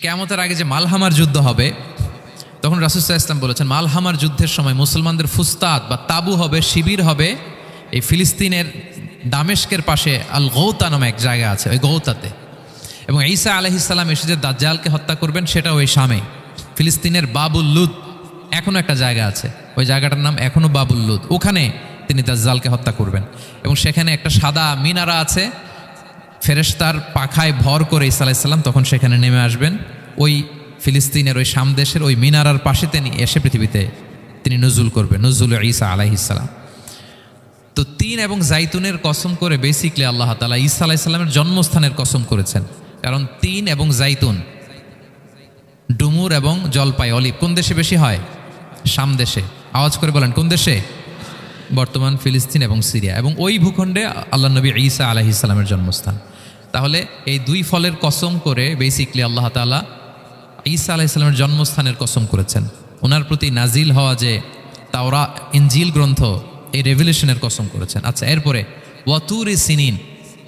কিয়ামতের আগে যে মালহামার যুদ্ধ হবে তখন রাসূল সাল্লাল্লাহু আলাইহি ওয়াসাল্লাম বলেছেন মালহামার যুদ্ধের সময় মুসলমানদের ফুস্তাদ বা তাবু হবে, শিবির হবে এই ফিলিস্তিনের দামেস্কের পাশে আল গৌতা নামে এক জায়গা আছে, ওই গৌতাতে। এবং ঈসা আলাইহিস সালাম এসে যে দাজ্জালকে হত্যা করবেন সেটা ওই শামে ফিলিস্তিনের বাবুল লুদ এখনও একটা জায়গা আছে, ওই জায়গাটার নাম এখনও বাবুল লুদ। ওখানে তিনি দাজ্জালকে হত্যা করবেন এবং সেখানে একটা সাদা মিনারা আছে, ফেরেশতার পাখায় ভর করে ঈসা আলাইহিস সালাম তখন সেখানে নেমে আসবেন। ওই ফিলিস্তিনের ওই শাম দেশের ওই মিনারার পাশে তিনি এসে পৃথিবীতে তিনি নজুল করবেন, নজুল ঈসা আলাইহিস সালাম। তো তিন এবং জাইতুনের কসম করে বেসিকলি আল্লাহ তাআলা ঈসা আলাইহিস সালামের জন্মস্থানের কসম করেছেন। কারণ তিন এবং জাইতুন, ডুমুর এবং জলপাই, অলিভ কোন দেশে বেশি হয়? শাম দেশে। আওয়াজ করে বলেন কোন দেশে? বর্তমান ফিলিস্তিন এবং সিরিয়া, এবং ওই ভূখণ্ডে আল্লাহ নবী ঈসা আলাইহিস সালামের জন্মস্থান। তাহলে এই দুই ফলের কসম করে বেসিকলি আল্লাহ তাআলা ঈসা আলাইহিস সালামের জন্মস্থানের কসম করেছেন। ওনার প্রতি নাজিল হওয়া যে তাওরাত ইনজিল গ্রন্থ, এই রেভেলেশনের কসম করেছেন। আচ্ছা, এরপরে ওয়াতুর সিনিন,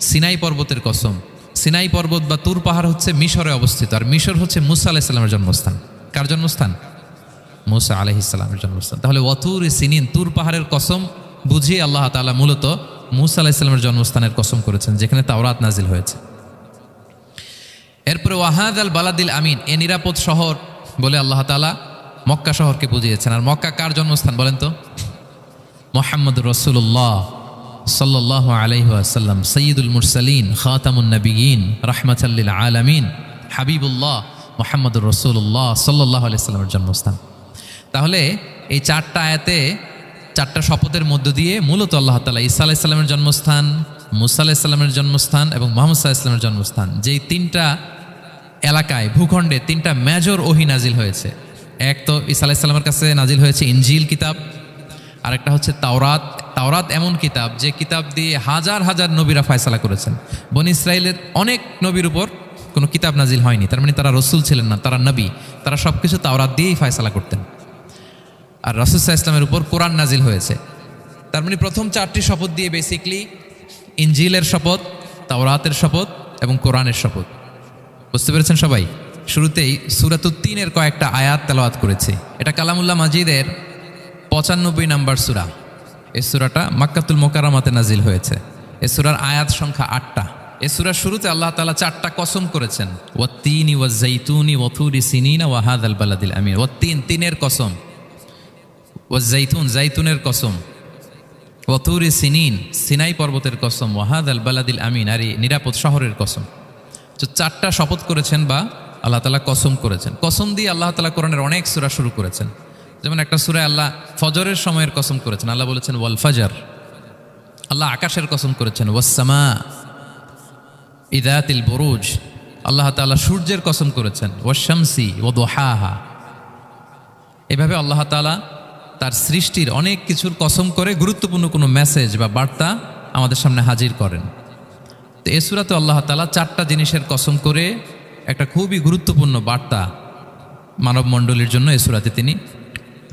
সিনাই পর্বতের কসম। সিনাই পর্বত বা তুর পাহাড় হচ্ছে মিশরে অবস্থিত, আর মিশর হচ্ছে মুসা আলাইহিস সালামের জন্মস্থান। কার জন্মস্থান? মুসা আলাইহিস সালামের জন্মস্থান। তাহলে ওয়াতুর সিনিন, তুর পাহাড়ের কসম বুঝিয়ে আল্লাহ তাআলা মূলত মুসা আলাইহিস সালামের জন্মস্থানের কসম করেছেন, যেখানে তাওরাত নাজিল হয়েছে। এরপরে ওয়াহাদাল বালাদিল আমিন, এ নিরাপদ শহর বলে আল্লাহ তাআলা মক্কা শহরকে বুঝিয়েছেন। আর মক্কা কার জন্মস্থান বলেন তো? মুহাম্মদুর রাসূলুল্লাহ সাল্লাল্লাহু আলাইহি ওয়াসাল্লাম, সাইয়্যিদুল মুরসালিন, খাতামুন নবিয়্যিন, রাহমাতাল লিল আলামিন, হাবিবুল্লাহ মুহাম্মদুর রাসূলুল্লাহ সাল্লাল্লাহু আলাইহি ওয়াসাল্লামের জন্মস্থান। তাহলে এই চারটা আয়াতে, চারটা শপথের মধ্য দিয়ে মূলত আল্লাহ তাআলা ঈসা আলাইহিস সালামের জন্মস্থান, মুসা আলাইহিস সালামের জন্মস্থান এবং মুহাম্মদ সাল্লাল্লাহু আলাইহি ওয়াসাল্লামের জন্মস্থান, যেই তিনটা এলাকায়, ভূখণ্ডে তিনটা মেজর ওহী নাজিল হয়েছে। এক তো ঈসা আলাইহিস সালামের কাছে নাজিল হয়েছে ইনজিল কিতাব, আরেকটা হচ্ছে তাওরাত। তাওরাত এমন কিতাব যে কিতাব দিয়ে হাজার হাজার নবীরা ফয়সালা করেছেন। বনি ইসরাইলের অনেক নবীর উপর কোনো কিতাব নাজিল হয়নি, তার মানে তারা রসুল ছিলেন না, তারা নবী। তারা সব কিছু তাওরাত দিয়েই ফয়সালা করতেন। আর রাসূল সাল্লাল্লাহু আলাইহি ওয়াসাল্লামের উপর কোরআন নাজিল হয়েছে। তার মানে প্রথম চারটি শপথ দিয়ে বেসিকলি ইনজিলের শপথ, তাওরাতের শপথ এবং কোরআনের শপথ। বুঝতে পেরেছেন সবাই? শুরুতেই সূরাতুত তিনের কয়েকটা আয়াত তেলাওয়াত করেছি। এটা কালামুল্লাহ মাজিদের 95 নম্বর সূরা। এই সূরাটা মক্কাতুল মুকাররমাতে নাজিল হয়েছে। এই সূরার আয়াত সংখ্যা 8টা। এই সূরার শুরুতে আল্লাহ তাআলা 4টা কসম করেছেন, ওয়াত-তিনি ওয়াজ-জাইতুনি ওয়া তুরি সিনিনা ওয়া হাযাল বালাদিল আমিন। ওয়াত-তিন, তিনের কসম, ওয়াজ-জাইতুন, জাইতুনের কসম, ওয়া তুরি সিনিন, সিনাই পর্বতের কসম, ওয়া হাযাল বালাদিল আমিন, আর এই নিরাপদ শহরের কসম। তো 4টা শপথ করেছেন বা আল্লাহ তাআলা কসম করেছেন। কসম দিয়ে আল্লাহ তাআলা কোরআনের অনেক সূরা শুরু করেছেন। যেমন একটা সূরায় আল্লাহ ফজরের সময়ের কসম করেছেন, আল্লাহ বলেছেন ওয়াল ফাজর। আল্লাহ আকাশের কসম করেছেন ওয়াস সামা ইযাতিল বুরুজ। আল্লাহ তাআলা সূর্যের কসম করেছেন ওয়াশ শামসি ওয়া দুহাহা। এভাবে আল্লাহ তাআলা তার সৃষ্টির অনেক কিছুর কসম করে গুরুত্বপূর্ণ কোনো মেসেজ বা বার্তা আমাদের সামনে হাজির করেন। তো এই সূরাতে আল্লাহ তাআলা 4টা জিনিসের কসম করে একটা খুবই গুরুত্বপূর্ণ বার্তা মানব মণ্ডলীর জন্য এই সূরাতে তিনি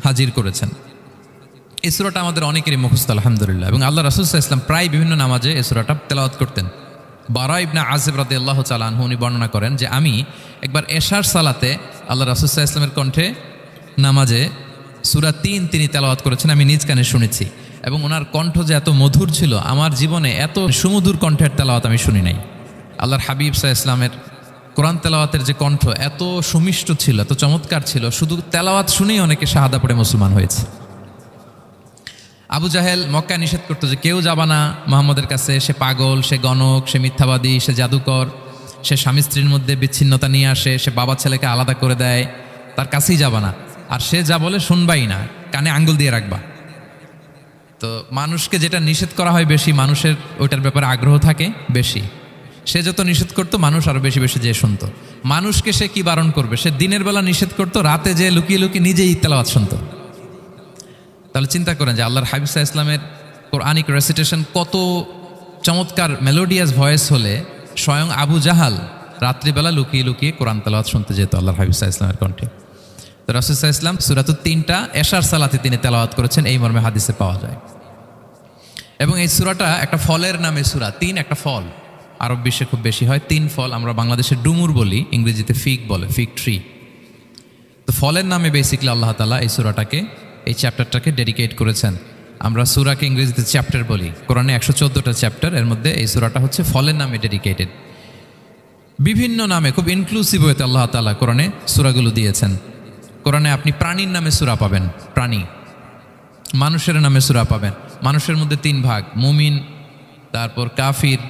হাজির করেছেন। এই সূরাটা আমাদের অনেকেরই মুখস্থ আলহামদুলিল্লাহ, এবং আল্লাহ রাসূল সাল্লাল্লাহু আলাইহি ওয়াসাল্লাম প্রায় বিভিন্ন নামাজে এই সূরাটা তেলাওয়াত করতেন। বারা ইবনে আযিব রাদিয়াল্লাহু তাআলা আনহু উনি বর্ণনা করেন যে আমি একবার এশার সালাতে আল্লাহ রাসূল সাল্লাল্লাহু আলাইহি ওয়াসাল্লামের কণ্ঠে নামাজে সূরা 3 তিনি তেলাওয়াত করেছেন, আমি নিজ কানে শুনেছি। এবং ওনার কণ্ঠ যে এত মধুর ছিল, আমার জীবনে এত সুমধুর কণ্ঠের তেলাওয়াত আমি শুনি নাই। আল্লাহর হাবিব সাল্লাল্লাহু আলাইহি ওয়াসাল্লামের কোরআন তেলাওয়াতের যে কণ্ঠ এত সুমিষ্ট ছিল, এত চমৎকার ছিল, শুধু তেলাওয়াত শুনেই অনেকে শাহাদা পড়ে মুসলমান হয়েছে। আবু জাহেল মক্কায় নিষেধ করতো যে কেউ যাবা না মুহাম্মদের কাছে, সে পাগল, সে গণক, সে মিথ্যাবাদী, সে জাদুকর, সে স্বামী স্ত্রীর মধ্যে বিচ্ছিন্নতা নিয়ে আসে, সে বাবা ছেলেকে আলাদা করে দেয়, তার কাছেই যাবা না। আর সে যা বলে শুনবাই না, কানে আঙ্গুল দিয়ে রাখবা। তো মানুষকে যেটা নিষেধ করা হয় বেশি, মানুষের ওইটার ব্যাপারে আগ্রহ থাকে বেশি। সে যত নিষেধ করতো মানুষ আরো বেশি বেশি যেয়ে শুনতো। মানুষকে সে কি বারণ করবে? সে দিনের বেলা নিষেধ করতো, রাতে যে লুকিয়ে লুকিয়ে নিজেই তেলাওয়াত শুনতো। তাহলে চিন্তা করেন যে আল্লাহর হাবিব সাল্লাল্লাহু আলাইহি ওয়াসাল্লামের কোরআনিক রেসিটেশন কত চমৎকার মেলোডিয়াস ভয়েস হলে স্বয়ং আবু জাহাল রাত্রিবেলা লুকিয়ে লুকিয়ে কোরআন তেলাওয়াত শুনতে যেত আল্লাহর হাবিব সাল্লাল্লাহু আলাইহি ওয়াসাল্লামের কণ্ঠে। তো রাসূল সাল্লাল্লাহু আলাইহি ওয়াসাল্লাম সূরাতুত 3টা এশার সালাতে তিনি তেলাওয়াত করেছেন, এই মর্মে হাদিসে পাওয়া যায়। এবং এই সূরাটা একটা ফলের নামে সূরা। 3 একটা ফল, আরব বিশ্বে খুব বেশি হয়। 3 ফল, আমরা বাংলাদেশে ডুমুর বলি, ইংরেজিতে ফিগ বলে, ফিগ ট্রি। তো ফলের নামে বেসিক্যালি আল্লাহ তাআলা এই সূরাটাকে, এই চ্যাপ্টারটাকে ডেডিকেট করেছেন। আমরা সূরাকে ইংরেজিতে চ্যাপ্টার বলি। কোরআনে 114টা চ্যাপ্টার, এর মধ্যে এই সূরাটা হচ্ছে ফলের নামে ডেডিকেটেড। বিভিন্ন নামে খুব ইনক্লুসিভ হতে আল্লাহ তাআলা কোরআনে সূরাগুলো দিয়েছেন। কোরআনে আপনি প্রাণীর নামে সূরা পাবেন, প্রাণী। মানুষের নামে সূরা পাবেন। মানুষের মধ্যে 3 ভাগ, মুমিন, তারপর কাফির,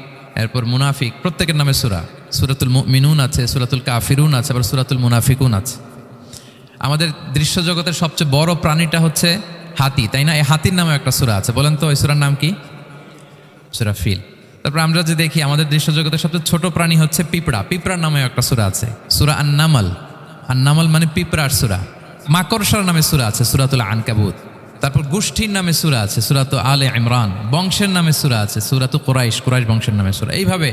এরপর মুনাফিক। প্রত্যেকের নামে সূরা। সূরাতুল মুমিনুন আছে, সূরাতুল কাফিরুন আছে, আবার সূরাতুল মুনাফিকুন আছে। আমাদের দৃশ্য জগতের সবচেয়ে বড় প্রাণীটা হচ্ছে হাতি, তাই না? এই হাতির নামে একটা সূরা আছে। বলেন তো ওই সূরার নাম কি? সূরা ফিল। তারপর আমরা যে দেখি আমাদের দৃশ্য জগতের সবচেয়ে ছোট প্রাণী হচ্ছে পিঁপড়া। পিঁপড়ার নামে একটা সূরা আছে, সূরা আন-নামল। আন-নামল মানে পিঁপড়ার সূরা। মাকড়সার নামে সূরা আছে, সূরাতুল আনকাবুত। তারপর গোষ্ঠীর নামে সূরা আছে, সূরাতুল আলে ইমরান। বংশের নামে সূরা আছে, সূরাতুল কুরাইশ, কুরাইশ বংশের নামে সূরা। এইভাবে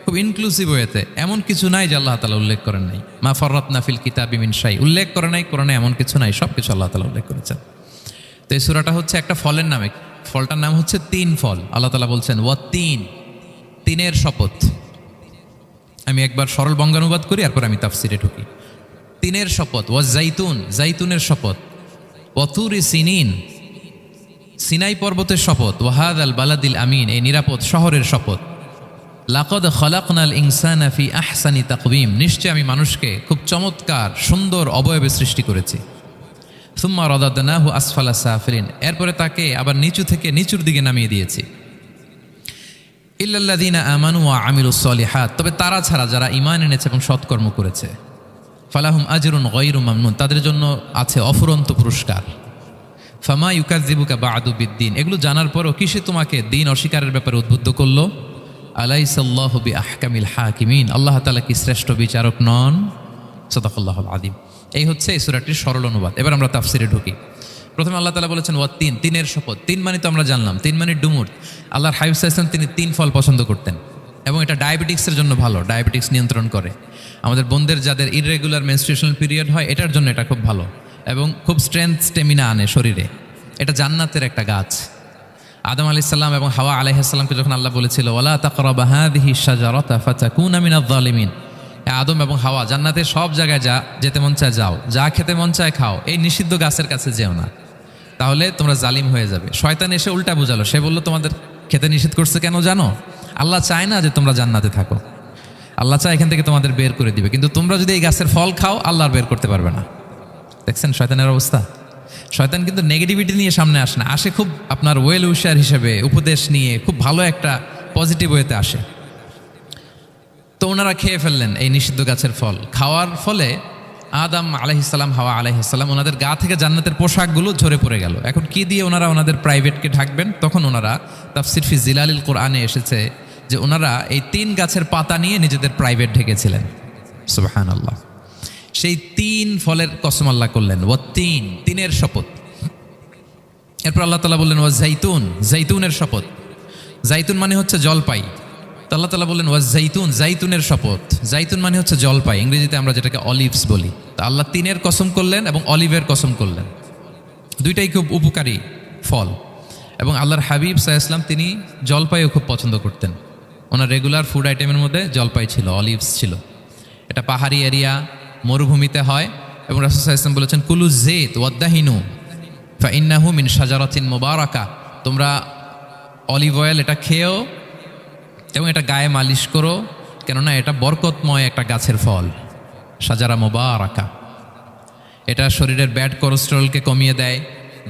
খুব ইনক্লুসিভ হয়েতে এমন কিছু নাই যে আল্লাহ তাআলা উল্লেখ করেন নাই। মা ফাররাতনা ফিল কিতাবি মিন শাই, উল্লেখ করে নাই কোরআনে এমন কিছু নাই, সব কিছু আল্লাহ তাআলা উল্লেখ করেছেন। তো এই সূরাটা হচ্ছে একটা ফলের নামে। ফলটার নাম হচ্ছে 3 ফল। আল্লাহ তাআলা বলছেন ওয়াত-তিন, তিনের শপথ। আমি একবার সরল বঙ্গানুবাদ করি, এরপর আমি তাফসিরে ঢুকি। তিনের শপথ। ওয়াজ-জাইতুন, জাইতুনের শপথ। ওয়াতুরি সিনিন, সিনাই পর্বতের শপথ। ওয়াহাদাল বালাদিল আমিন, এই নিরাপদ শহরের শপথ। লাকদ খলাকনাল ইনসানা ফি আহসানি তাকওয়িম, নিশ্চয় আমি মানুষকে খুব চমৎকার সুন্দর অবয়বে সৃষ্টি করেছি। সুম্মা রাদাদনাহু আসফালা সাফিলিন, এরপরে তাকে আবার নিচু থেকে নিচুর দিকে নামিয়ে দিয়েছি। ইল্লাল্লাযীনা আমানু ওয়া আমিলুস সলিহাত, তবে তারা ছাড়া যারা ঈমান এনেছে এবং সৎকর্ম করেছে। ফালাহুম আজরুন গায়রু মামনুন, তাদের জন্য আছে অফুরন্ত পুরস্কার। ফামা ইউকাযযিবুকা বা'দু বিদ্দিন, এগুলো জানার পরও কিসে তোমাকে দিন অস্বীকারের ব্যাপারে উদ্বুদ্ধ করলো? আলাইসাল্লাহু বিআহকামিল হাকিমিন, আল্লাহ তাআলা কি শ্রেষ্ঠ বিচারক নন? সাদাকাল্লাহুল আযীম। এই হচ্ছে এই সূরাটির সরল অনুবাদ। এবার আমরা তাফসিরে ঢুকি। প্রথমে আল্লাহ তাআলা বলেছেন ওয়াত-তিন, তিনের শপথ। 3 মানে তো আমরা জানলাম, 3 মানে ডুমুর। আল্লাহর হাবিব সাল্লাল্লাহু আলাইহি ওয়াসাল্লাম তিনি 3 ফল পছন্দ করতেন এবং এটা ডায়াবেটিক্সের জন্য ভালো, ডায়াবেটিক্স নিয়ন্ত্রণ করে। আমাদের বোনদের যাদের ইররেগুলার মেনস্ট্রুয়েশনাল পিরিয়ড হয়, এটার জন্য এটা খুব ভালো এবং খুব স্ট্রেংথ, স্টেমিনা আনে শরীরে। এটা জান্নাতের একটা গাছ। আদম আলাইহিস সালাম এবং হাওয়া আলাইহিস সালামকে যখন আল্লাহ বলেছিল ওয়ালা তাকরাবা হাযিহি শাজারাতা ফাতাকুনা মিনাজ জালিমিন, আদম এবং হাওয়া জান্নাতের সব জায়গায় যা যেতে মন চায় যাও, যা খেতে মন চায় খাও, এই নিষিদ্ধ গাছের কাছে যেও না, তাহলে তোমরা জালিম হয়ে যাবে। শয়তান এসে উল্টা বুঝালো, সে বলল তোমাদের খেতে নিষেধ করছে কেন জানো? আল্লাহ চায় না যে তোমরা জান্নাতে থাকো, আল্লাহ চায় এখান থেকে তোমাদের বের করে দিবে, কিন্তু তোমরা যদি এই গাছের ফল খাও আল্লাহ আর বের করতে পারবে না। দেখছেন শয়তানের অবস্থা? শয়তান কিন্তু নেগেটিভিটি নিয়ে সামনে আসে না, আসে খুব আপনার ওয়েল উইশার হিসেবে, উপদেশ নিয়ে, খুব ভালো একটা পজিটিভ ওয়েতে আসে। তো ওনারা খেয়ে ফেললেন এই নিষিদ্ধ গাছের ফল। খাওয়ার ফলে আদম আলাইহিস সালাম, হাওয়া আলাইহিস সালাম, ওনাদের গা থেকে জান্নাতের পোশাকগুলো ঝরে পড়ে গেল। এখন কি দিয়ে ওনারা ওনাদের প্রাইভেটকে ঢাকবেন? তখন ওনারা তাফসির ফি জিলালিল কোরআনে এসেছে যে ওনারা এই 3 গাছের পাতা নিয়ে নিজেদের প্রাইভেট ঢেকেছিলেন। সুবহানাল্লাহ। সেই 3 ফলের কসম আল্লাহ করলেন, ওয়াত-তিন, তিনের শপথ। এরপর আল্লাহ তাআলা বললেন ওয়াজ-জাইতুন, জাইতুনের শপথ। জাইতুন মানে হচ্ছে জলপাই। তো আল্লাহ তাআলা বললেন ওয়াজ-জাইতুন, জাইতুনের শপথ। জাইতুন মানে হচ্ছে জলপাই, ইংরেজিতে আমরা যেটাকে অলিভস বলি। তো আল্লাহ 3-এর কসম করলেন এবং অলিভের কসম করলেন। দুইটাই খুব উপকারী ফল এবং আল্লাহর হাবিব সাল্লাল্লাহু আলাইহি ওয়াসাল্লাম তিনি জলপাইও খুব পছন্দ করতেন। ওনার রেগুলার ফুড আইটেমের মধ্যে জলপাই ছিল, অলিভস ছিল। এটা পাহাড়ি এরিয়া, মরুভূমিতে হয় এবং রাসূল সাল্লাল্লাহু আলাইহি ওয়াসাল্লাম বলেছেন কুলু যাইত ওয়াদাহিনু ফাইন্নাহু মিন শাজারাতিন মুবারাকা, তোমরা অলিভ অয়েল এটা খেও এবং এটা গায়ে মালিশ করো, কেননা এটা বরকতময় একটা গাছের ফল, শাজারা মুবারাকা। এটা শরীরের ব্যাড কোলেস্টেরলকে কমিয়ে দেয়।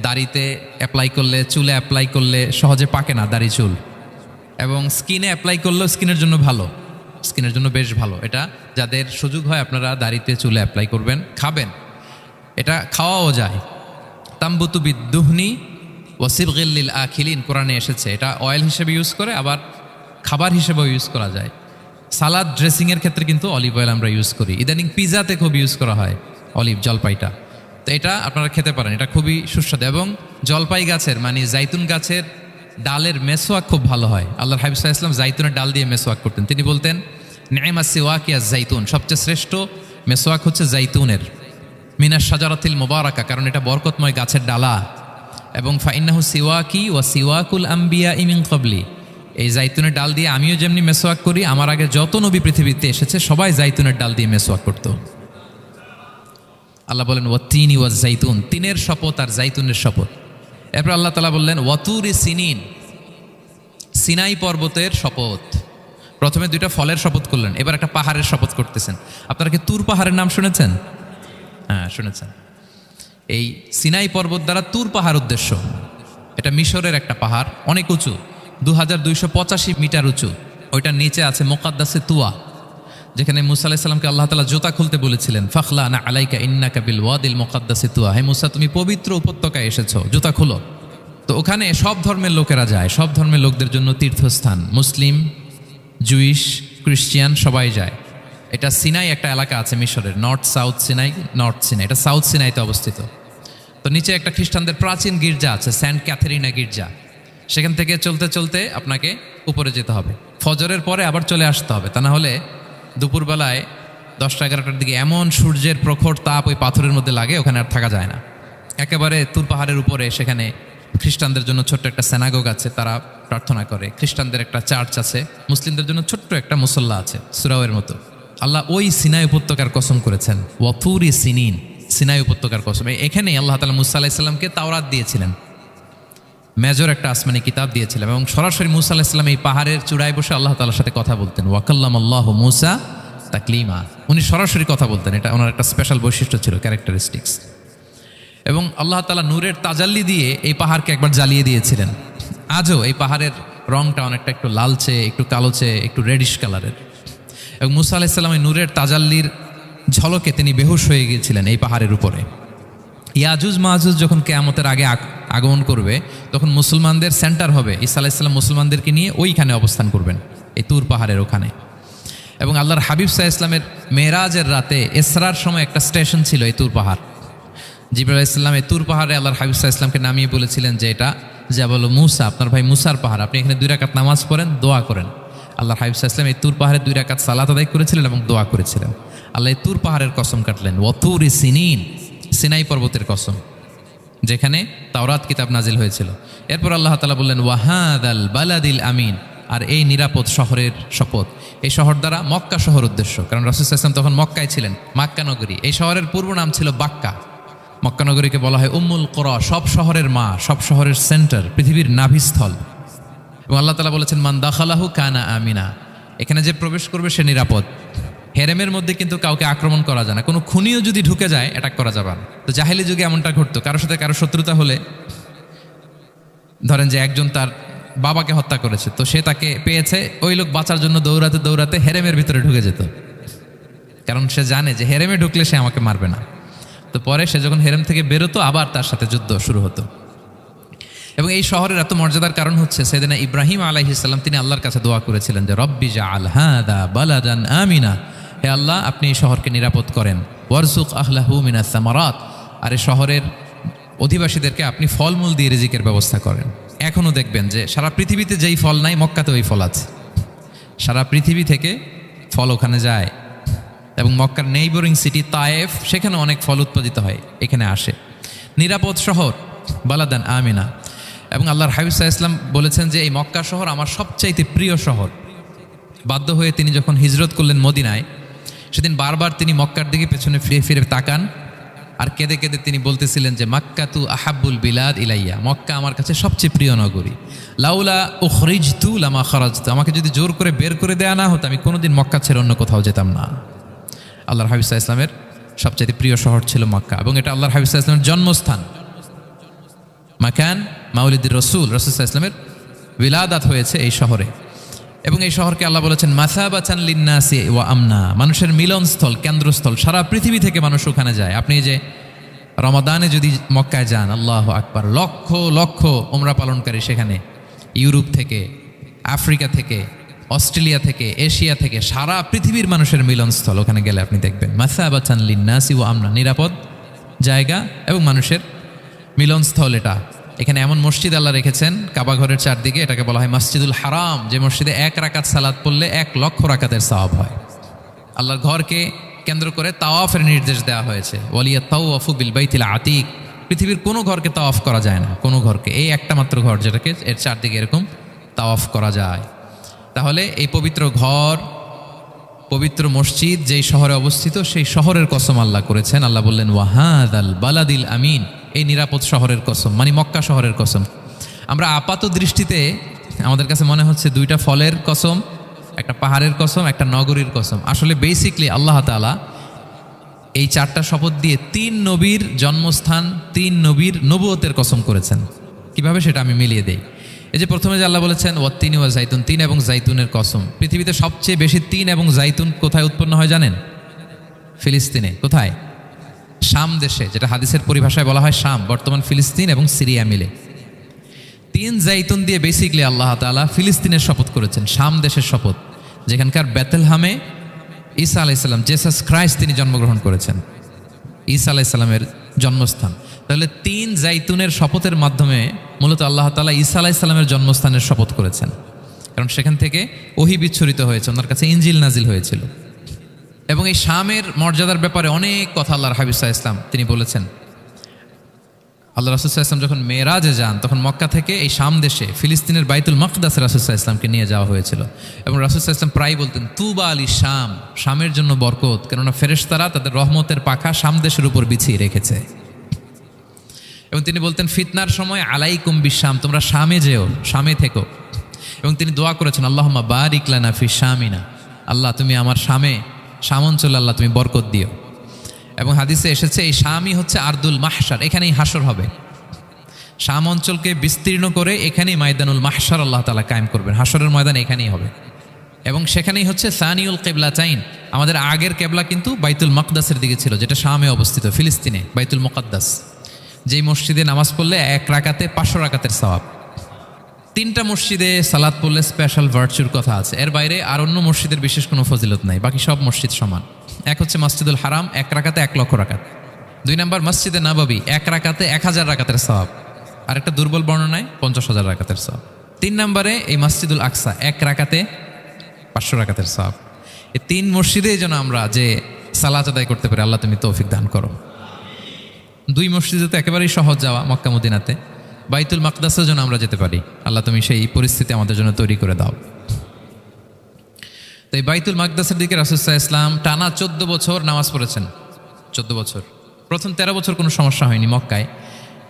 দাড়িতে অ্যাপ্লাই করলে, চুলে অ্যাপ্লাই করলে সহজে পাকে না দাড়ি চুল, এবং স্কিনে অ্যাপ্লাই করলেও স্কিনের জন্য ভালো, স্কিনের জন্য বেশ ভালো। এটা যাদের সুযোগ হয় আপনারা দাড়িতে চুলে অ্যাপ্লাই করবেন, খাবেন। এটা খাওয়াও যায়। তাম্বুতু বিদ্দুহনি ওয়াসিবগিল লিল আখিলিন, কোরআনে এসেছে। এটা অয়েল হিসেবে ইউজ করে, আবার খাবার হিসেবেও ইউজ করা যায়। সালাদ ড্রেসিংয়ের ক্ষেত্রে কিন্তু অলিভ অয়েল আমরা ইউজ করি। ইদানিং পিজাতে খুব ইউজ করা হয় অলিভ, জলপাইটা। তো এটা আপনারা খেতে পারেন, এটা খুবই সুস্বাদু। এবং জলপাই গাছের মানে জাইতুন গাছের ডালের মেসোয়াক খুব ভালো হয়। আল্লাহর হাবিব সাল্লাল্লাহু আলাইহি ওয়াসাল্লাম জাইতুনের ডাল দিয়ে মেসোয়াক করতেন। তিনি বলতেন নি'মাস সিওয়াকিয়াজ জাইতুন, সবচেয়ে শ্রেষ্ঠ মেসোয়াক হচ্ছে জাইতুনের। মিনাশ শাজারাতিল মুবারাকা, কারণ এটা বরকতময় গাছের ডালা। এবং ফাইন্নাহু সিওয়াকি ওয়া সিওয়াকুল আম্বিয়া মিন ক্বাবলি, এই জাইতুনের ডাল দিয়ে আমিও যেমনি মেসওয়াক করি, আমার আগে যত নবী পৃথিবীতে এসেছে সবাই জাইতুনের ডাল দিয়ে মেসওয়াক করতো। আল্লাহ বলেন ওয়াতিনি ওয়াজ জাইতুন, তিনের শপথ আর জাইতুনের শপথ। এরপর আল্লাহ তাআলা বললেন ওয়াতুরি সিনিন, সিনাই পর্বতের শপথ। প্রথমে দুইটা ফলের শপথ করলেন, এবার একটা পাহাড়ের শপথ করতেছেন। আপনারা কি তুর পাহাড়ের নাম শুনেছেন? হ্যাঁ শুনেছেন। এই সিনাই পর্বত দ্বারা তুর পাহাড় উদ্দেশ্য। এটা মিশরের একটা পাহাড়, অনেক উঁচু, 2285 মিটার উঁচু। ওইটার নিচে আছে মুকাদ্দাসে তুয়া, যেখানে মুসা আলাইহিস সালামকে আল্লাহ তাআলা জুতা খুলতে বলেছিলেন, ফাখলা না আলাইকা ইন্নাকা বিল ওয়াদিল মুকাদ্দাসি তুয়া, হে মুসা তুমি পবিত্র উপত্যকায় এসেছো, জুতা খুলো। তো ওখানে সব ধর্মের লোকেরা যায়, সব ধর্মের লোকদের জন্য তীর্থস্থান, মুসলিম, জুইশ, খ্রিস্টিয়ান সবাই যায়। এটা সিনাই একটা এলাকা আছে মিশরের, north south Sinai, north Sinai, এটা সাউথ সিনাইতে অবস্থিত। তো নিচে একটা খ্রিস্টানদের প্রাচীন গির্জা আছে, সেন্ট ক্যাথেরিনা গির্জা। সেখান থেকে চলতে চলতে আপনাকে উপরে যেতে হবে, ফজরের পরে আবার চলে আসতে হবে, তা না হলে দুপুরবেলায় 10টা-11টার দিকে এমন সূর্যের প্রখর তাপ ওই পাথরের মধ্যে লাগে, ওখানে আর থাকা যায় না। একেবারে তুর পাহাড়ের উপরে সেখানে খ্রিস্টানদের জন্য ছোট্ট একটা সেনাগোগ আছে, তারা প্রার্থনা করে। খ্রিস্টানদের একটা চার্চ আছে, মুসলিমদের জন্য ছোট্ট একটা মুসল্লা আছে সুরাওয়ের মতো। আল্লাহ ওই সিনাই উপত্যকার কসম করেছেন, ওয়াতুরি সিনিন, সিনাই উপত্যকার কসম। এখানে আল্লাহ তাআলা মুসা আলাইহিস সালামকে তাওরাত দিয়েছিলেন, মেজর একটা আসমানি কিতাব দিয়েছিলেন, এবং সরাসরি মুসা আলাইহিস সালাম এই পাহাড়ের চূড়ায় বসে আল্লাহ তাআলার সাথে কথা বলতেন। ওয়াকাল্লামাল্লাহু মুসা তাকলিমা, উনি সরাসরি কথা বলতেন, এটা ওনার একটা স্পেশাল বৈশিষ্ট্য ছিল, ক্যারেক্টারিস্টিক্স। এবং আল্লাহ তাআলা নূরের তাজাল্লি দিয়ে এই পাহাড়কে একবার জ্বালিয়ে দিয়েছিলেন। আজও এই পাহাড়ের রংটা অনেকটা একটু লালচে, একটু কালোচে, একটু রেডিশ কালারের। এবং মুসা আলাইহিস সালাম এই নূরের তাজাল্লির ঝলকে তিনি বেহুশ হয়ে গিয়েছিলেন এই পাহাড়ের উপরে। ইয়াজুজ মাহাজুজ যখন কিয়ামতের আগে আগমন করবে, তখন মুসলমানদের সেন্টার হবে, ঈসা আলাইহিস সালাম মুসলমানদেরকে নিয়ে ওইখানে অবস্থান করবেন, এই তুর পাহাড়ের ওখানে। এবং আল্লাহর হাবিব সাল্লাল্লাহু আলাইহি ওয়াসাল্লামের মেরাজের রাতে ইসরার সময় একটা স্টেশন ছিল এই তুর পাহাড়। জিবরাইল আলাইহিস সালাম এই তুর পাহাড়ে আল্লাহর হাবিব সাল্লাল্লাহু আলাইহি ওয়াসাল্লামকে নামিয়ে বলেছিলেন যে এটা জাবাল মুসা, আপনার ভাই মুসার পাহাড়, আপনি এখানে 2 রাকাত নামাজ পড়েন, দোয়া করেন। আল্লাহর হাবিব সাল্লাল্লাহু আলাইহি ওয়াসাল্লাম এই তুর পাহাড়ে 2 রাকাত সালাত আদায় করেছিলেন এবং দোয়া করেছিলেন। আল্লাহ এই তুর পাহাড়ের কসম কাটলেন, ওয়াতুরি সিনিন, সিনাই পর্বতের কসম, যেখানে তাওরাত কিতাব নাজিল হয়েছিল। এরপর আল্লাহ তাআলা বললেন ওয়াহাদাল বালাদিল আমিন, আর এই নিরাপদ শহরের শপথ। এই শহর দ্বারা মক্কা শহর উদ্দেশ্য, কারণ রাসূল সাল্লাল্লাহু আলাইহি ওয়াসাল্লাম তখন মক্কায় ছিলেন, মক্কা নগরী। এই শহরের পূর্ব নাম ছিল বাক্কা। মক্কা নগরীকে বলা হয় উম্মুল কুরা, সব শহরের মা, সব শহরের সেন্টার, পৃথিবীর নাভিস্থল। এবং আল্লাহ তাআলা বলেছেন মান দাখালাহু কানা আমিনা, এখানে যে প্রবেশ করবে সে নিরাপদ। হেরেমের মধ্যে কিন্তু কাউকে আক্রমণ করা যায় না, কোনো খুনিও যদি ঢুকে যায় অ্যাটাক করা যাবে না। তো জাহেলি যুগে এমনটা ঘটতো, কারোর সাথে কারো শত্রুতা হলে, ধরেন যে একজন তার বাবাকে হত্যা করেছে, তো সে তাকে পেয়েছে, ওই লোক বাঁচার জন্য দৌড়াতে দৌড়াতে হেরেমের ভিতরে ঢুকে যেত, কারণ সে জানে যে হেরেমে ঢুকলে সে আমাকে মারবে না। তো পরে সে যখন হেরেম থেকে বেরোতো, আবার তার সাথে যুদ্ধ শুরু হতো। এবং এই শহরের এত মর্যাদার কারণ হচ্ছে সাইয়েদনা ইব্রাহিম আলাইহিস সালাম তিনি আল্লাহর কাছে দোয়া করেছিলেন যে রব্বি জাআল হাদা বালাদান আমিনা, হে আল্লাহ আপনি এই শহরকে নিরাপদ করেন, ওয়ারযুক আহলাহু মিনাস সামারাত, আর এই শহরের অধিবাসীদেরকে আপনি ফলমূল দিয়ে রিজিকের ব্যবস্থা করেন। এখনও দেখবেন যে সারা পৃথিবীতে যেই ফল নাই, মক্কাতে ওই ফল আছে। সারা পৃথিবী থেকে ফল ওখানে যায়, এবং মক্কার নেইবরিং সিটি তায়েফ, সেখানে অনেক ফল উৎপাদিত হয়, এখানে আসে। নিরাপদ শহর বালাদান আমিনা। এবং আল্লাহর হাবিব সাল্লাল্লাহু আলাইহি ওয়াসাল্লাম বলেছেন যে এই মক্কা শহর আমার সবচাইতে প্রিয় শহর। বাধ্য হয়ে তিনি যখন হিজরত করলেন মদিনায়, সেদিন বারবার তিনি মক্কার দিকে পেছনে ফিরে ফিরে তাকান, আর কেঁদে কেঁদে তিনি বলতেছিলেন যে মাক্কাতু আহাব্বুল বিলাদ ইলাইয়া, মক্কা আমার কাছে সবচেয়ে প্রিয় নগরী। লাউলা উখরিজতু লামা খারাজতু, আমাকে যদি জোর করে বের করে দেয়া না হতো আমি কোনোদিন মক্কা ছেড়ে অন্য কোথাও যেতাম না। আল্লাহর হাবিব সাল্লাল্লাহু আলাইহি ওয়াসাল্লামের সবচেয়ে প্রিয় শহর ছিল মক্কা, এবং এটা আল্লাহর হাবিব সাল্লাল্লাহু আলাইহি ওয়াসাল্লামের জন্মস্থান। মাকান মাউলিদির রাসূল, রাসূল সাল্লাল্লাহু আলাইহি ওয়াসাল্লামের বিলাদাত হয়েছে এই শহরে। এবং এই শহরকে আল্লাহ বলেছেন মাসাবাতান লিন্নাসি ওয়া আমনা, মানুষের মিলনস্থল, কেন্দ্রস্থল। সারা পৃথিবী থেকে মানুষ ওখানে যায়। আপনি যে রমাদানে যদি মক্কায় যান, আল্লাহু আকবার, লক্ষ লক্ষ উমরা পালনকারী সেখানে, ইউরোপ থেকে, আফ্রিকা থেকে, অস্ট্রেলিয়া থেকে, এশিয়া থেকে, সারা পৃথিবীর মানুষের মিলনস্থল। ওখানে গেলে আপনি দেখবেন মাসাবাতান লিন্নাসি ওয়া আমনা, নিরাপদ জায়গা এবং মানুষের মিলনস্থল এটা। এখানে এমন মসজিদ আল্লাহ রেখেছেন কাবা ঘরের চারদিকে, এটাকে বলা হয় মসজিদুল হারাম, যে মসজিদে 1 রাকাত সালাত পড়লে 1 লক্ষ রাকাতের সওয়াব হয়। আল্লাহর ঘরকে কেন্দ্র করে তাওয়াফের নির্দেশ দেওয়া হয়েছে, ওয়ালিয়া তাওয়াফু বিল বাইতিল আতিক। পৃথিবীর কোনো ঘরকে তাওয়াফ করা যায় না, কোনো ঘরকে, এই একটা মাত্র ঘর যেটাকে এর চারদিকে এরকম তাওয়াফ করা যায়। তাহলে এই পবিত্র ঘর, পবিত্র মসজিদ যেই শহরে অবস্থিত, সেই শহরের কসম আল্লাহ করেছেন। আল্লাহ বললেন ওয়াহাদাল বালাদিল আমিন, এই নিরাপদ শহরের কসম, মানে মক্কা শহরের কসম। আমরা আপাত দৃষ্টিতে আমাদের কাছে মনে হচ্ছে দুইটা ফলের কসম, একটা পাহাড়ের কসম, একটা নগরীর কসম। আসলে বেসিকলি আল্লাহ তাআলা এই চারটা শপথ দিয়ে 3 নবীর জন্মস্থান, 3 নবীর নবুয়তের কসম করেছেন। কিভাবে সেটা আমি মিলিয়ে দেই। এই যে প্রথমে যে আল্লাহ বলেছেন ওয়াত্তিনি ওয়া জাইতুন, 3 এবং জাইতুনের কসম। পৃথিবীতে সবচেয়ে বেশি 3 এবং জাইতুন কোথায় উৎপন্ন হয় জানেন? ফিলিস্তিনে। কোথায়? শাম দেশে, যেটা হাদিসের পরিভাষায় বলা হয় শাম, বর্তমান ফিলিস্তিন এবং সিরিয়া মিলে। 3 জাইতুন দিয়ে বেসিকলি আল্লাহ তাআলা ফিলিস্তিনের শপথ করেছেন, শাম দেশের শপথ, যেখানকার বেথলহামে ঈসা আলাইহিস সালাম, জেসাস ক্রাইস্ট, তিনি জন্মগ্রহণ করেছেন। ঈসা আলাইহিস সালামের জন্মস্থান। তাহলে 3 জাইতুনের শপথের মাধ্যমে মূলত আল্লাহ তাআলা ঈসা আলাইহিস সালামের জন্মস্থানের শপথ করেছেন, কারণ সেখান থেকে ওহী বিচ্ছুরিত হয়েছে, ওনার কাছে ইনজিল নাজিল হয়েছিল। এবং এই শামের মর্যাদার ব্যাপারে অনেক কথা আল্লাহর হাবিব সাল্লাল্লাহু আলাইহি ওয়াসাল্লাম তিনি বলেছেন। আল্লাহ রাসূল সাল্লাল্লাহু আলাইহি ওয়াসাল্লাম যখন মেরাজে যান, তখন মক্কা থেকে এই শাম দেশে ফিলিস্তিনের বাইতুল মাকদাস রাসূল সাল্লাল্লাহু আলাইহি ওয়াসাল্লামকে নিয়ে যাওয়া হয়েছিল। এবং রাসূল সাল্লাল্লাহু আলাইহি ওয়াসাল্লাম প্রায় বলতেন তুবা আলী শাম, শামের জন্য বরকত, কেননা ফেরেশতারা তাদের রহমতের পাখা শাম দেশের উপর বিছিয়ে রেখেছে। এবং তিনি বলতেন ফিতনার সময় আলাইকুম বিশাম, তোমরা শামে যেও, শামে থেকো। এবং তিনি দোয়া করেছেন আল্লাহুম্মা বারিক লানা ফি শামিনা, আল্লাহ তুমি আমার শাম অঞ্চলে আল্লাহ তুমি বরকত দিও। এবং হাদিসে এসেছে এই শামই হচ্ছে আরদুল মাহশার, এখানেই হাসর হবে। শাম অঞ্চলকে বিস্তীর্ণ করে এখানেই ময়দানুল মাহশার আল্লাহ তাআলা কায়েম করবেন, হাসরের ময়দান এখানেই হবে। এবং সেখানেই হচ্ছে সানিউল কিবলাতাইন, আমাদের আগের কেবলা কিন্তু বাইতুল মাকদাসের দিকে ছিল, যেটা শামে অবস্থিত ফিলিস্তিনে, বাইতুল মুকাদ্দাস, যেই মসজিদে নামাজ পড়লে 1 রাকাতে 500 রাকাতের সওয়াব। 3টা মসজিদে সালাত পড়লে স্পেশাল ভার্চুর কথা আছে, এর বাইরে আর অন্য মসজিদের বিশেষ কোনো ফজিলত নাই, বাকি সব মসজিদ সমান। এক হচ্ছে মসজিদুল হারাম, 1 রাকাতে 1 লক্ষ রাকাত। 2 নম্বর মসজিদে নববী, 1 রাকাতে 1000 রাকাতের সওয়াব, আর একটা দুর্বল বর্ণনায় 50,000 রাকাতের সওয়াব। 3 নম্বরে এই মসজিদুল আকসা, 1 রাকাতে 500 রাকাতের সওয়াব। এই 3 মসজিদেই যেন আমরা যে সালাত আদায় করতে পারি, আল্লাহ তুমি তৌফিক দান করো। 2 মসজিদে তো একেবারেই সহজ যাওয়া, মক্কা মদিনাতে। বাইতুল মাকদাসেও যেন আমরা যেতে পারি, আল্লাহ তুমি সেই পরিস্থিতি আমাদের জন্য তৈরি করে দাও। তো এই বাইতুল মাকদাসের দিকে রাসূল সাল্লাল্লাহু আলাইহি ওয়াসাল্লাম টানা 14 বছর নামাজ পড়েছেন। 14 বছর। প্রথম 13 বছর কোনো সমস্যা হয়নি মক্কায়,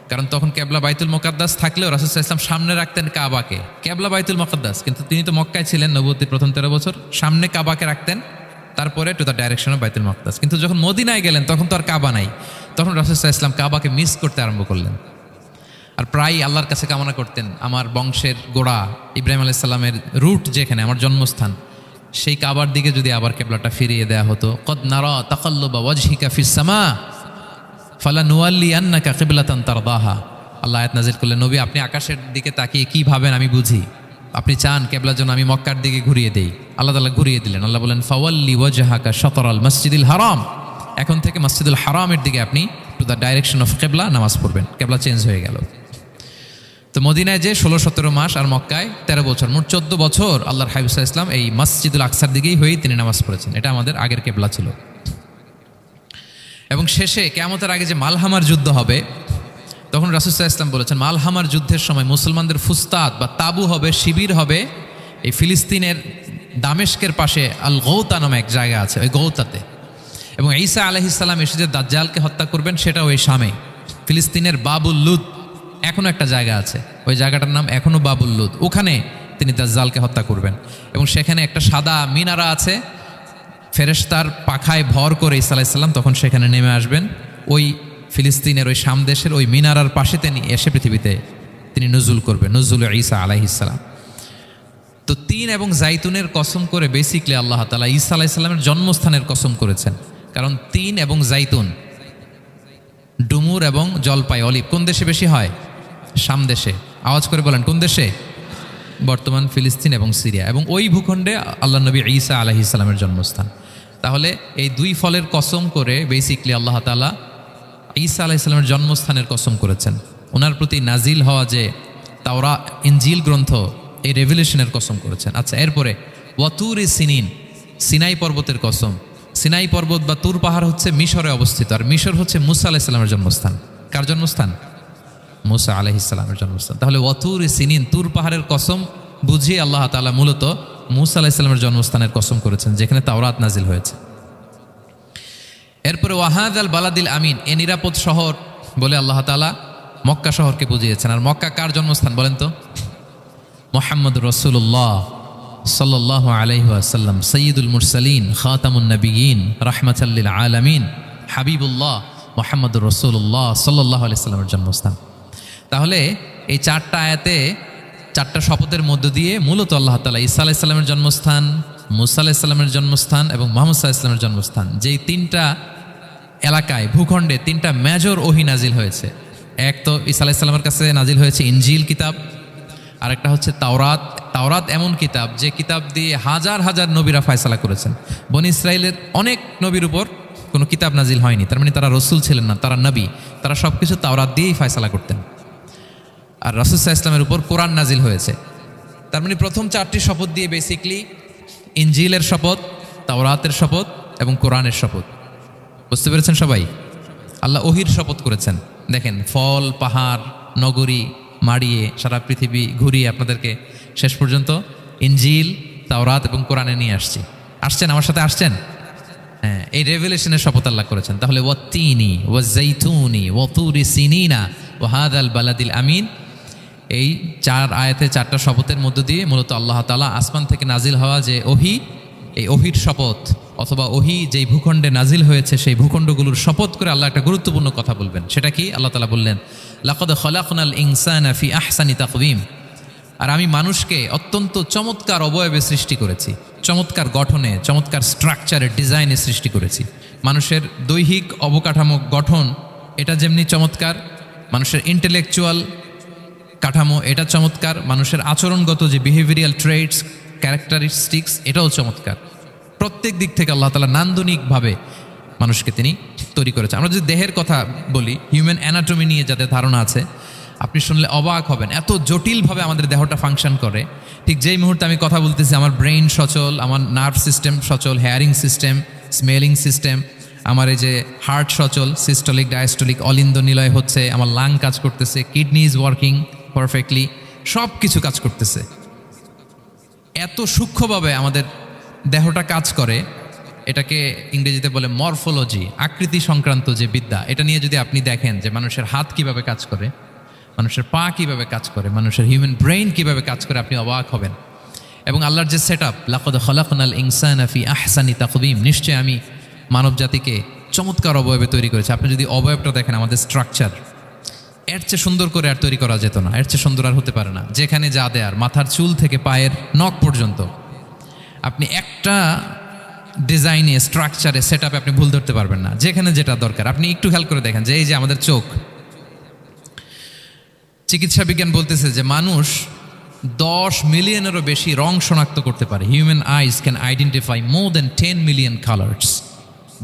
কারণ তখন কেবলা বাইতুল মুকাদ্দাস থাকলেও রাসূল সাল্লাল্লাহু আলাইহি ওয়াসাল্লাম সামনে রাখতেন কাবাকে, কেবলা বাইতুল মুকাদ্দাস, কিন্তু তিনি তো মক্কায় ছিলেন নবুয়তের প্রথম 13 বছর, সামনে কাবাকে রাখতেন, তারপরে টু দ্য ডাইরেকশন অফ বাইতুল মুকাদ্দাস। কিন্তু যখন মদিনায় গেলেন তখন তো আর কাবা নাই, তখন রাসূল সাল্লাল্লাহু আলাইহি ওয়াসাল্লাম কাবাকে মিস করতে আরম্ভ করলেন। আর প্রায় আল্লাহর কাছে কামনা করতেন, আমার বংশের গোড়া ইব্রাহিম আলাইহিস সালামের রুট যেখানে, আমার জন্মস্থান, সেই কাবার দিকে যদি আবার কেবলাটা ফিরিয়ে দেয়া হতো। কদ নারা তাকাল্লুবা ওয়াজহিকা ফিস সামা ফালানুওয়াল্লিয়ান্নাকা কিবলাতান তারদাহা। আল্লাহ আয়াত নাযিল করলেন, নবী আপনি আকাশের দিকে তাকিয়ে কি ভাবেন আমি বুঝি, আপনি চান কেবলার জন্য আমি মক্কার দিকে ঘুরিয়ে দেই। আল্লাহ তাআলা ঘুরিয়ে দিলেন। আল্লাহ বলেন ফাওয়াল্লি ওয়াজহাকা শাতরাল মসজিদিল হারাম, এখন থেকে মসজিদুল হারামের দিকে আপনি টু দ্য ডাইরেকশন অফ কেবলা নামাজ পড়বেন। কেবলা চেঞ্জ হয়ে গেল। তো মদিনায় যে 16-17 মাস, আর মক্কায় 13 বছর, মোট 14 বছর আল্লাহর হাবিব সাল্লাল্লাহু আলাইহি ওয়াসাল্লাম এই মসজিদুল আকসার দিকেই হয়েই তিনি নামাজ পড়েছেন। এটা আমাদের আগের কেবলা ছিল। এবং শেষে কিয়ামতের আগে যে মালহামার যুদ্ধ হবে, তখন রাসূল সাল্লাল্লাহু আলাইহি ওয়াসাল্লাম বলেছেন মালহামার যুদ্ধের সময় মুসলমানদের ফুস্তাদ বা তাবু হবে, শিবির হবে এই ফিলিস্তিনের দামেস্কের পাশে আল গৌতা নামে এক জায়গা আছে, ওই গৌতাতে। এবং ঈসা আলাইহিস সালাম এসে যে দাজ্জালকে হত্যা করবেন, সেটাও ওই শামে, ফিলিস্তিনের বাবুল লুদ এখনো একটা জায়গা আছে, ওই জায়গাটার নাম এখনো বাবুল লুদ, ওখানে তিনি দাজ্জালকে হত্যা করবেন। এবং সেখানে একটা সাদা মিনারা আছে, ফেরেশতার পাখায় ভর করে ঈসা আলাইহিস সালাম তখন সেখানে নেমে আসবেন। ওই ফিলিস্তিনের ওই শাম দেশের ওই মিনারার পাশে তিনি এসে পৃথিবীতে তিনি নুজুল করবেন, নুজুল ঈসা আলাইহিস সালাম। তো 3 এবং জাইতুনের কসম করে বেসিকলি আল্লাহ তাআলা ঈসা আলাইহিস সালামের জন্মস্থানের কসম করেছেন, কারণ 3 এবং জাইতুন, ডুমুর এবং জলপাই, অলিভ কোন দেশে বেশি হয়? শাম দেশে। আওয়াজ করে বলেন কোন দেশে? বর্তমান ফিলিস্তিন এবং সিরিয়া, এবং ওই ভূখণ্ডে আল্লাহ নবী ঈসা আলাইহিস সালামের জন্মস্থান। তাহলে এই 2 ফলের কসম করে বেসিকলি আল্লাহ তাআলা ঈসা আলাইহিস সালামের জন্মস্থানের কসম করেছেন। ওনার প্রতি নাজিল হওয়া যে তাওরা ইনজিল গ্রন্থ, এই রেভেলেশনের কসম করেছেন। আচ্ছা, এরপরে ওয়াতুরি সিনিন, সিনাই পর্বতের কসম। সিনাই পর্বত বা তুর পাহাড় হচ্ছে মিশরে অবস্থিত, আর মিশর হচ্ছে মুসা আলাইহিস সালামের জন্মস্থান। কার জন্মস্থান? মুসা আলাইহিস সালামের জন্মস্থান। তাহলে ওয়াতুরি সিনিন, তুর পাহাড়ের কসম বুঝিয়ে আল্লাহ তাআলা মূলত মূসা আলাইহিস সালামের জন্মস্থানের কসম করেছেন, যেখানে তাওরাত নাজিল হয়েছে। এরপরে ওয়াহাদাল বালাদিল আমিন, এ নিরাপদ শহর বলে আল্লাহ তাআলা মক্কা শহরকে বুঝিয়েছেন। আর মক্কা কার জন্মস্থান বলেন তো? মুহাম্মদুর রাসূলুল্লাহ সাল্লাল্লাহু আলাইহি ওয়াসাল্লাম, সাইয়্যিদুল মুরসালিন, খাতামুন নবিয়্যিন, রাহমাতাল লিল আলামিন, হাবিবুল্লাহ মুহাম্মদুর রাসূলুল্লাহ সাল্লাল্লাহু আলাইহি ওয়াসাল্লামের জন্মস্থান। তাহলে এই চারটা আয়াতে চারটা শপথের মধ্য দিয়ে মূলত আল্লাহ তাআলা ঈসা আলাইহিস সালামের জন্মস্থান, মূসা আলাইহিস সালামের জন্মস্থান এবং মুহাম্মদ সাল্লাল্লাহু আলাইহি ওয়াসাল্লামের জন্মস্থান, যেই তিনটা এলাকায় ভূখণ্ডে তিনটা মেজর ওহী নাজিল হয়েছে। এক তো ঈসা আলাইহিস সালামের কাছে নাজিল হয়েছে ইনজিল কিতাব, আরেকটা হচ্ছে তাওরাত। তাওরাত এমন কিতাব যে কিতাব দিয়ে হাজার হাজার নবীরা ফয়সালা করেছেন। বনি ইসরাইলের অনেক নবীর উপর কোনো কিতাব নাজিল হয়নি, তার মানে তারা রসুল ছিলেন না, তারা নবী, তারা সব কিছু তাওরাত দিয়েই ফয়সালা করতেন। আর রাসূল সাল্লাল্লাহু আলাইহি ওয়াসাল্লামের উপর কোরআন নাজিল হয়েছে। তার মানে প্রথম চারটি শপথ দিয়ে বেসিকলি ইনজিলের শপথ, তাওরাতের শপথ এবং কোরআনের শপথ। বুঝতে পেরেছেন সবাই? আল্লাহ ওহির শপথ করেছেন। দেখেন, ফল, পাহাড়, নগরী মাড়িয়ে সারা পৃথিবী ঘুরিয়ে আপনাদেরকে শেষ পর্যন্ত ইনজিল, তাওরাত এবং কোরআনে নিয়ে আসছেন, আমার সাথে আসছেন। হ্যাঁ, এই রেভেলেশনের শপথ আল্লাহ করেছেন। তাহলে ওয়াত্তিনি ওয়াজ্জাইতুনি ওয়াতুরি সিনিনা ওয়াহাদাল বালাদিল আমিন, এই চার আয়াতে চারটা শপথের মধ্য দিয়ে মূলত আল্লাহ তাআলা আসমান থেকে নাজিল হওয়া যে ওহী, এই ওহীর শপথ অথবা ওহী যেই ভূখণ্ডে নাজিল হয়েছে সেই ভূখণ্ডগুলোর শপথ করে আল্লাহ একটা গুরুত্বপূর্ণ কথা বলবেন। সেটা কি? আল্লাহ তাআলা বললেন, লাকাদ খালাকনাল ইনসানা ফি আহসানি তাকওয়িম, আর আমি মানুষকে অত্যন্ত চমৎকার অবয়বে সৃষ্টি করেছি, চমৎকার গঠনে, চমৎকার স্ট্রাকচারের ডিজাইনে সৃষ্টি করেছি। মানুষের দৈহিক অবকাঠামো গঠন এটা যেমনি চমৎকার, মানুষের ইন্টেলেকচুয়াল কাঠামো এটা চমৎকার, মানুষের আচরণগত যে বিহেভিয়ারাল ট্রেটস, ক্যারেক্টারিস্টিক্স এটাও চমৎকার। প্রত্যেক দিক থেকে আল্লাহ তাআলা নান্দনিকভাবে মানুষকে তিনি তৈরি করেছে। আমরা যদি দেহের কথা বলি, হিউম্যান অ্যানাটমি নিয়ে যাদের ধারণা আছে, আপনি শুনলে অবাক হবেন এত জটিলভাবে আমাদের দেহটা ফাংশন করে। ঠিক যেই মুহূর্তে আমি কথা বলতেছি আমার ব্রেইন সচল, আমার নার্ভ সিস্টেম সচল, হেয়ারিং সিস্টেম, স্মেলিং সিস্টেম, আমার এই যে হার্ট সচল, সিস্টোলিক ডায়াস্টোলিক অলিন্দ নিলয় হচ্ছে, আমার লাং কাজ করতেছে, কিডনি ইজ ওয়ার্কিং পারফেক্টলি, সব কিছু কাজ করতেছে। এত সূক্ষ্মভাবে আমাদের দেহটা কাজ করে, এটাকে ইংরেজিতে বলে মরফোলজি, আকৃতি সংক্রান্ত যে বিদ্যা, এটা নিয়ে যদি আপনি দেখেন যে মানুষের হাত কিভাবে কাজ করে, মানুষের পা কিভাবে কাজ করে, মানুষের হিউম্যান ব্রেইন কিভাবে কাজ করে, আপনি অবাক হবেন। এবং আল্লাহর যে সেট আপ, লাকাদ খালাকনাল ইনসানা ফি আহসানি তাকওয়িম, নিশ্চয় আমি মানব জাতিকে চমৎকার অবয়বে তৈরি করেছি। আপনি যদি অবয়বটা দেখেন, আমাদের স্ট্রাকচার এর চেয়ে সুন্দর করে আর তৈরি করা যেত না, এর চেয়ে সুন্দর আর হতে পারে না। যেখানে যা দেয়ার, মাথার চুল থেকে পায়ের নখ পর্যন্ত, আপনি একটা ডিজাইনে, স্ট্রাকচারে, সেট আপে আপনি ভুল ধরতে পারবেন না। যেখানে যেটা দরকার, আপনি একটু খেয়াল করে দেখেন যে এই যে আমাদের চোখ, চিকিৎসা বিজ্ঞান বলতেছে যে মানুষ 10 মিলিয়নেরও বেশি রং শনাক্ত করতে পারে। Human eyes can identify more than 10 million colours.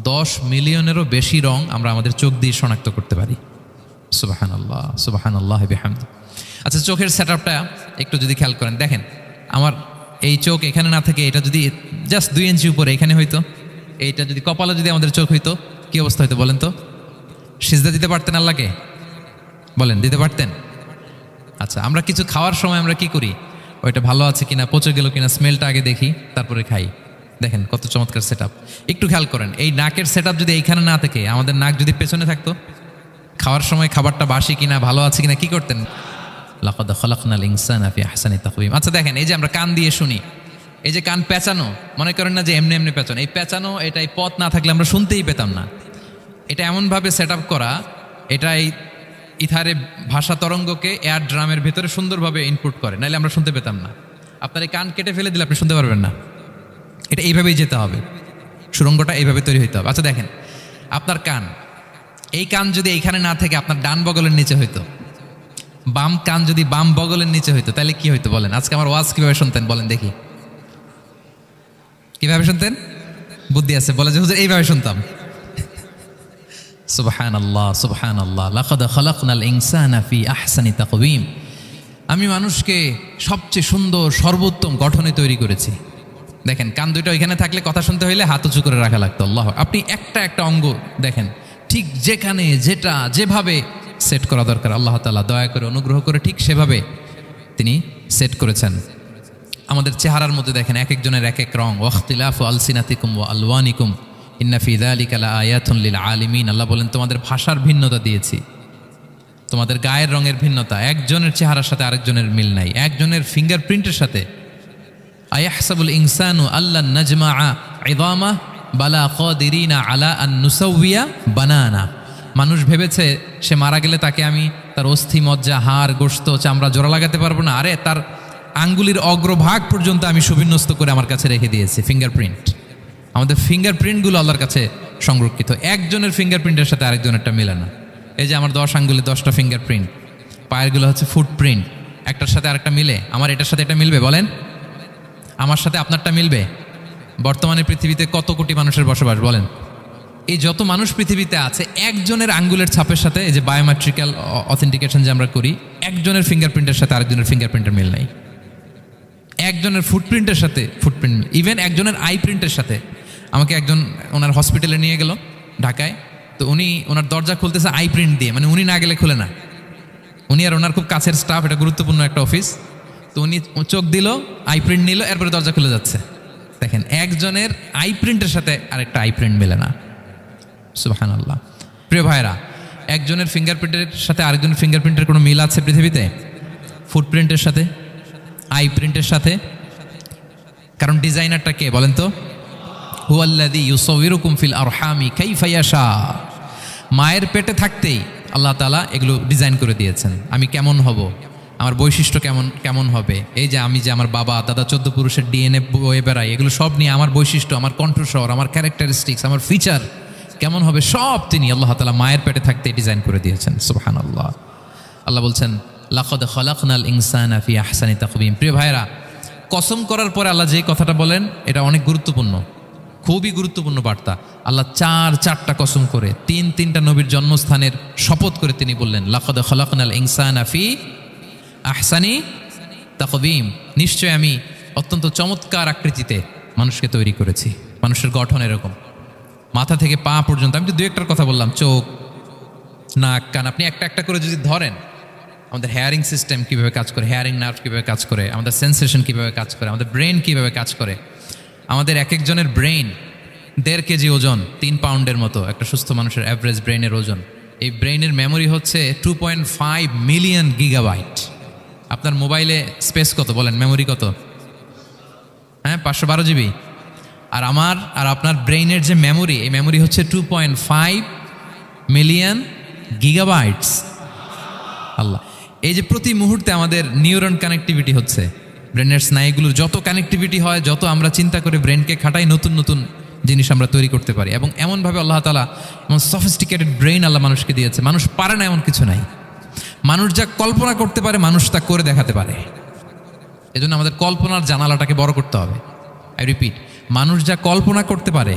10 মিলিয়নেরও বেশি রং আমরা আমাদের চোখ দিয়ে শনাক্ত করতে পারি। সুবহানাল্লাহ, সুবহানাল্লাহ বিহামদি। আচ্ছা, চোখের সেট আপটা একটু যদি খেয়াল করেন, দেখেন আমার এই চোখ এখানে না থেকে এটা যদি জাস্ট 2 ইঞ্চি উপরে এখানে হইতো, এইটা যদি কপালে যদি আমাদের চোখ হইতো, কি অবস্থা হইতো বলেন তো? সিজদা দিতে পারতেন আল্লাহকে? বলেন, দিতে পারতেন? আচ্ছা, আমরা কিছু খাওয়ার সময় আমরা কি করি? ওইটা ভালো আছে কিনা, পচে গেল কিনা, স্মেলটা আগে দেখি, তারপরে খাই। দেখেন কত চমৎকার সেট আপ। একটু খেয়াল করেন, এই নাকের সেট আপ যদি এইখানে না থাকে, আমাদের নাক যদি পেছনে থাকতো, খাওয়ার সময় খাবারটা বাসি কিনা, ভালো আছে কিনা কি করতেন? লাকাদ খালাকনাল ইনসানা ফি আহসানি তাকওয়িম। আচ্ছা দেখেন, এই যে আমরা কান দিয়ে শুনি, এই যে কান পেঁচানো, মনে করেন না যে এমনি এমনি পেঁচানো, এই পেঁচানো, এটা এই পথ না থাকলে আমরা শুনতেই পেতাম না। এটা এমনভাবে সেট আপ করা, এটা এই ইথারে ভাষা তরঙ্গকে এয়ার ড্রামের ভেতরে সুন্দরভাবে ইনপুট করে, নাহলে আমরা শুনতে পেতাম না। আপনার এই কান কেটে ফেলে দিলে আপনি শুনতে পারবেন না। এটা এইভাবেই যেতে হবে, সুরঙ্গটা এইভাবে তৈরি হইতে হবে। আচ্ছা দেখেন, আপনার কান, এই কান যদি এইখানে না থেকে আপনার ডান বগলের নিচে হইতো, বাম কান যদি বাম বগলের নিচে হইতো, তাহলে কি হইতো বলেন? আজকে আমার ওয়াজ কিভাবে শুনতেন বলেন দেখি? কিভাবে শুনতেন? বুদ্ধি আছে বলে যে হুজুর এইভাবে শুনতাম। সুবহানাল্লাহ, সুবহানাল্লাহ। লাকাদ খালাকনাল ইনসানা ফি আহসানি তাকওয়িম, আমি মানুষকে সবচেয়ে সুন্দর সর্বোত্তম গঠনে তৈরি করেছি। দেখেন, কান দুইটা ওইখানে থাকলে কথা শুনতে হইলে হাত উঁচু করে রাখা লাগতো। আল্লাহ, আপনি একটা একটা অঙ্গ দেখেন, ঠিক যেখানে যেটা যেভাবে সেট করা দরকার, আল্লাহ তাআলা দয়া করে অনুগ্রহ করে ঠিক সেভাবে তিনি সেট করেছেন। আমাদের চেহারার মধ্যে দেখেন এক একজনের এক এক রং, ওয়াখতিলাফু আলসিনাতিকুম ওয়া আলওয়ানিকুম ইন্না ফি যালিকা লাআয়াতুন লিল আলিমিন। আল্লাহ বলেন তোমাদের ভাষার ভিন্নতা দিয়েছি, তোমাদের গায়ের রঙের ভিন্নতা, একজনের চেহারার সাথে আরেকজনের মিল নাই, একজনের ফিঙ্গারপ্রিন্টের সাথে। আয়াহসাবুল ইনসানু আল্লান নাজমাআ ইযামা বালা কাদিরিনা আলা আন নুসাউইয়া বানানা। মানুষ ভেবেছে সে মারা গেলে তাকে আমি তার অস্থি মজ্জা হাড় গোশত চামড়া জোড়া লাগাতে পারবো না। আরে তার আঙ্গুলির অগ্রভাগ পর্যন্ত আমি সুবিন্যস্ত করে আমার কাছে রেখে দিয়েছি ফিঙ্গারপ্রিন্ট। আমাদের ফিঙ্গারপ্রিন্টগুলো আল্লাহর কাছে সংরক্ষিত, একজনের ফিঙ্গারপ্রিন্টের সাথে আরেকজনেরটা মেলে না। এই যে আমার 10 আঙ্গুলে 10টা ফিঙ্গারপ্রিন্ট, পায়েরগুলো হচ্ছে ফুটপ্রিন্ট, একটার সাথে আরেকটা মিলে। আমার এটার সাথে এটা মিলবে বলেন? আমার সাথে আপনারটা মিলবে? বর্তমানে পৃথিবীতে কত কোটি মানুষের বসবাস বলেন? এই যত মানুষ পৃথিবীতে আছে একজনের আঙ্গুলের ছাপের সাথে, এই যে বায়োমেট্রিক্যাল অথেন্টিকেশন যে আমরা করি, একজনের ফিঙ্গারপ্রিন্টের সাথে আরেকজনের ফিঙ্গারপ্রিন্টের মিল নাই। একজনের ফুটপ্রিন্টের সাথে ফুটপ্রিন্ট, ইভেন একজনের আই প্রিন্টের সাথে। আমাকে একজন ওনার হসপিটালে নিয়ে গেল ঢাকায়, তো উনি ওনার দরজা খুলতেছে আই প্রিন্ট দিয়ে, মানে উনি না গেলে খুলে না। উনি আর ওনার খুব কাছের স্টাফ, এটা গুরুত্বপূর্ণ একটা অফিস। তো উনি চোখ দিল, আই প্রিন্ট নিল, এরপরে দরজা খুলে যাচ্ছে। দেখেন একজনের আই প্রিন্টের সাথে আরেকটা আই প্রিন্ট মেলে না। সুবহানাল্লাহ। প্রিয় ভাইরা, একজনের ফিঙ্গারপ্রিন্টের সাথে আরেকজনের ফিঙ্গারপ্রিন্টের কোনো মিল আছে পৃথিবীতে? ফুটপ্রিন্টের সাথে, আই প্রিন্টের সাথে? কারণ ডিজাইনারটা কে বলেন তো? হুয়াল্লাযী ইউসাউবিরুকুম ফিল আরহামি কাইফা ইয়াশা। মায়ের পেটে থাকতেই আল্লাহ তাআলা এগুলো ডিজাইন করে দিয়েছেন। আমি কেমন হব, আমার বৈশিষ্ট্য কেমন কেমন হবে, এই যে আমি যে আমার বাবা দাদা 14 পুরুষের ডিএনএ বয়ে বেড়াই, এগুলো সব নিয়ে আমার বৈশিষ্ট্য, আমার কণ্ঠস্বর, আমার ক্যারেক্টারিস্টিক্স, আমার ফিচার কেমন হবে, সব তিনি আল্লাহ তাআলা মায়ের পেটে থাকতেই ডিজাইন করে দিয়েছেন। সুবহানাল্লাহ। আল্লাহ বলছেন লাকাদ খালাকনাল ইনসানা ফি আহসানি তাকওয়িম। প্রিয় ভাইরা, কসম করার পরে আল্লাহ যে কথাটা বলেন এটা অনেক গুরুত্বপূর্ণ, খুবই গুরুত্বপূর্ণ বার্তা। আল্লাহ চারটা কসম করে তিনটা নবীর জন্মস্থানের শপথ করে তিনি বললেন লাকাদ খালাকনাল ইনসানা ফি আহসানি তাকওয়িম। নিশ্চয় আমি অত্যন্ত চমৎকার আকৃতিতে মানুষকে তৈরি করেছি। মানুষের গঠন এরকম, মাথা থেকে পা পর্যন্ত। আমি তো দু একটার কথা বললাম, চোখ, নাক, কান। আপনি একটা একটা করে যদি ধরেন, আমাদের হেয়ারিং সিস্টেম কীভাবে কাজ করে, হেয়ারিং নার্ভ কীভাবে কাজ করে, আমাদের সেন্সেশন কীভাবে কাজ করে, আমাদের ব্রেন কীভাবে কাজ করে। আমাদের এক একজনের ব্রেন 1.5 কেজি ওজন, 3 পাউন্ডের মতো একটা সুস্থ মানুষের অ্যাভারেজ ব্রেনের ওজন। এই ব্রেনের মেমোরি হচ্ছে 2.5 মিলিয়ন গিগাবাইট। আপনার মোবাইলে স্পেস কত বলেন, মেমোরি কত? হ্যাঁ, 512 জিবি। আর আমার আর আপনার ব্রেইনের যে মেমোরি, এই মেমোরি হচ্ছে 2.5 মিলিয়ন গিগাবাইটস। আল্লাহ, এই যে প্রতি মুহূর্তে আমাদের নিউরন কানেক্টিভিটি হচ্ছে, ব্রেনের স্নায়ুগুলোর যত কানেক্টিভিটি হয়, যত আমরা চিন্তা করে ব্রেনকে খাটাই, নতুন নতুন জিনিস আমরা তৈরি করতে পারি। এবং এমনভাবে আল্লাহ তাআলা এমন সফিস্টিকেটেড ব্রেইন আল্লাহ মানুষকে দিয়েছে, মানুষ পারে না এমন কিছু নাই। মানুষ যা কল্পনা করতে পারে মানুষ তা করে দেখাতে পারে। এজন্য আমাদের কল্পনার জানালাটাকে বড় করতে হবে। আই রিপিট, মানুষ যা কল্পনা করতে পারে,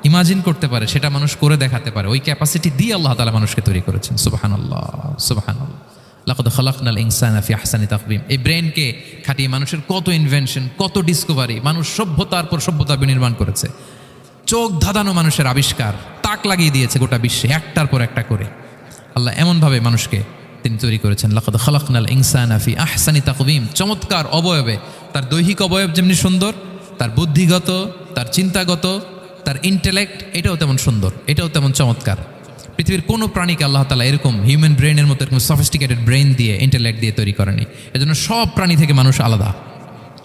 ইমাজিন করতে পারে, সেটা মানুষ করে দেখাতে পারে। ওই ক্যাপাসিটি দিয়ে আল্লাহ তাআলা মানুষকে তৈরি করেছেন। সুবহানাল্লাহ, সুবহানাল্লাহ। লাকাদ খালাকনাল ইনসানা ফি আহসানি তাকওয়িম। এই ব্রেনকে খাটিয়ে মানুষের কত ইনভেনশন, কত ডিসকভারি, মানুষ সভ্যতার পর সভ্যতা বিনির্মাণ করেছে। চোখ ধাঁধানো মানুষের আবিষ্কার, তাক লাগিয়ে দিয়েছে গোটা বিশ্বে একটার পর একটা করে। আল্লাহ এমনভাবে মানুষকে তিনি তৈরি করেছেন। লাকাদ খালাকনাল ইনসানা ফি আহসানি তাকওয়িম। চমৎকার অবয়বে, তার দৈহিক অবয়ব যেমনি সুন্দর, তার বুদ্ধিগত, তার চিন্তাগত, তার ইন্টেলেক্ট, এটাও তেমন সুন্দর, এটাও তেমন চমৎকার। পৃথিবীর কোনো প্রাণীকে আল্লাহ তাআলা এরকম হিউম্যান ব্রেনের মতো এরকম সফিস্টিকেটেড ব্রেন দিয়ে, ইন্টেলেক্ট দিয়ে তৈরি করেনি। এজন্য সব প্রাণী থেকে মানুষ আলাদা।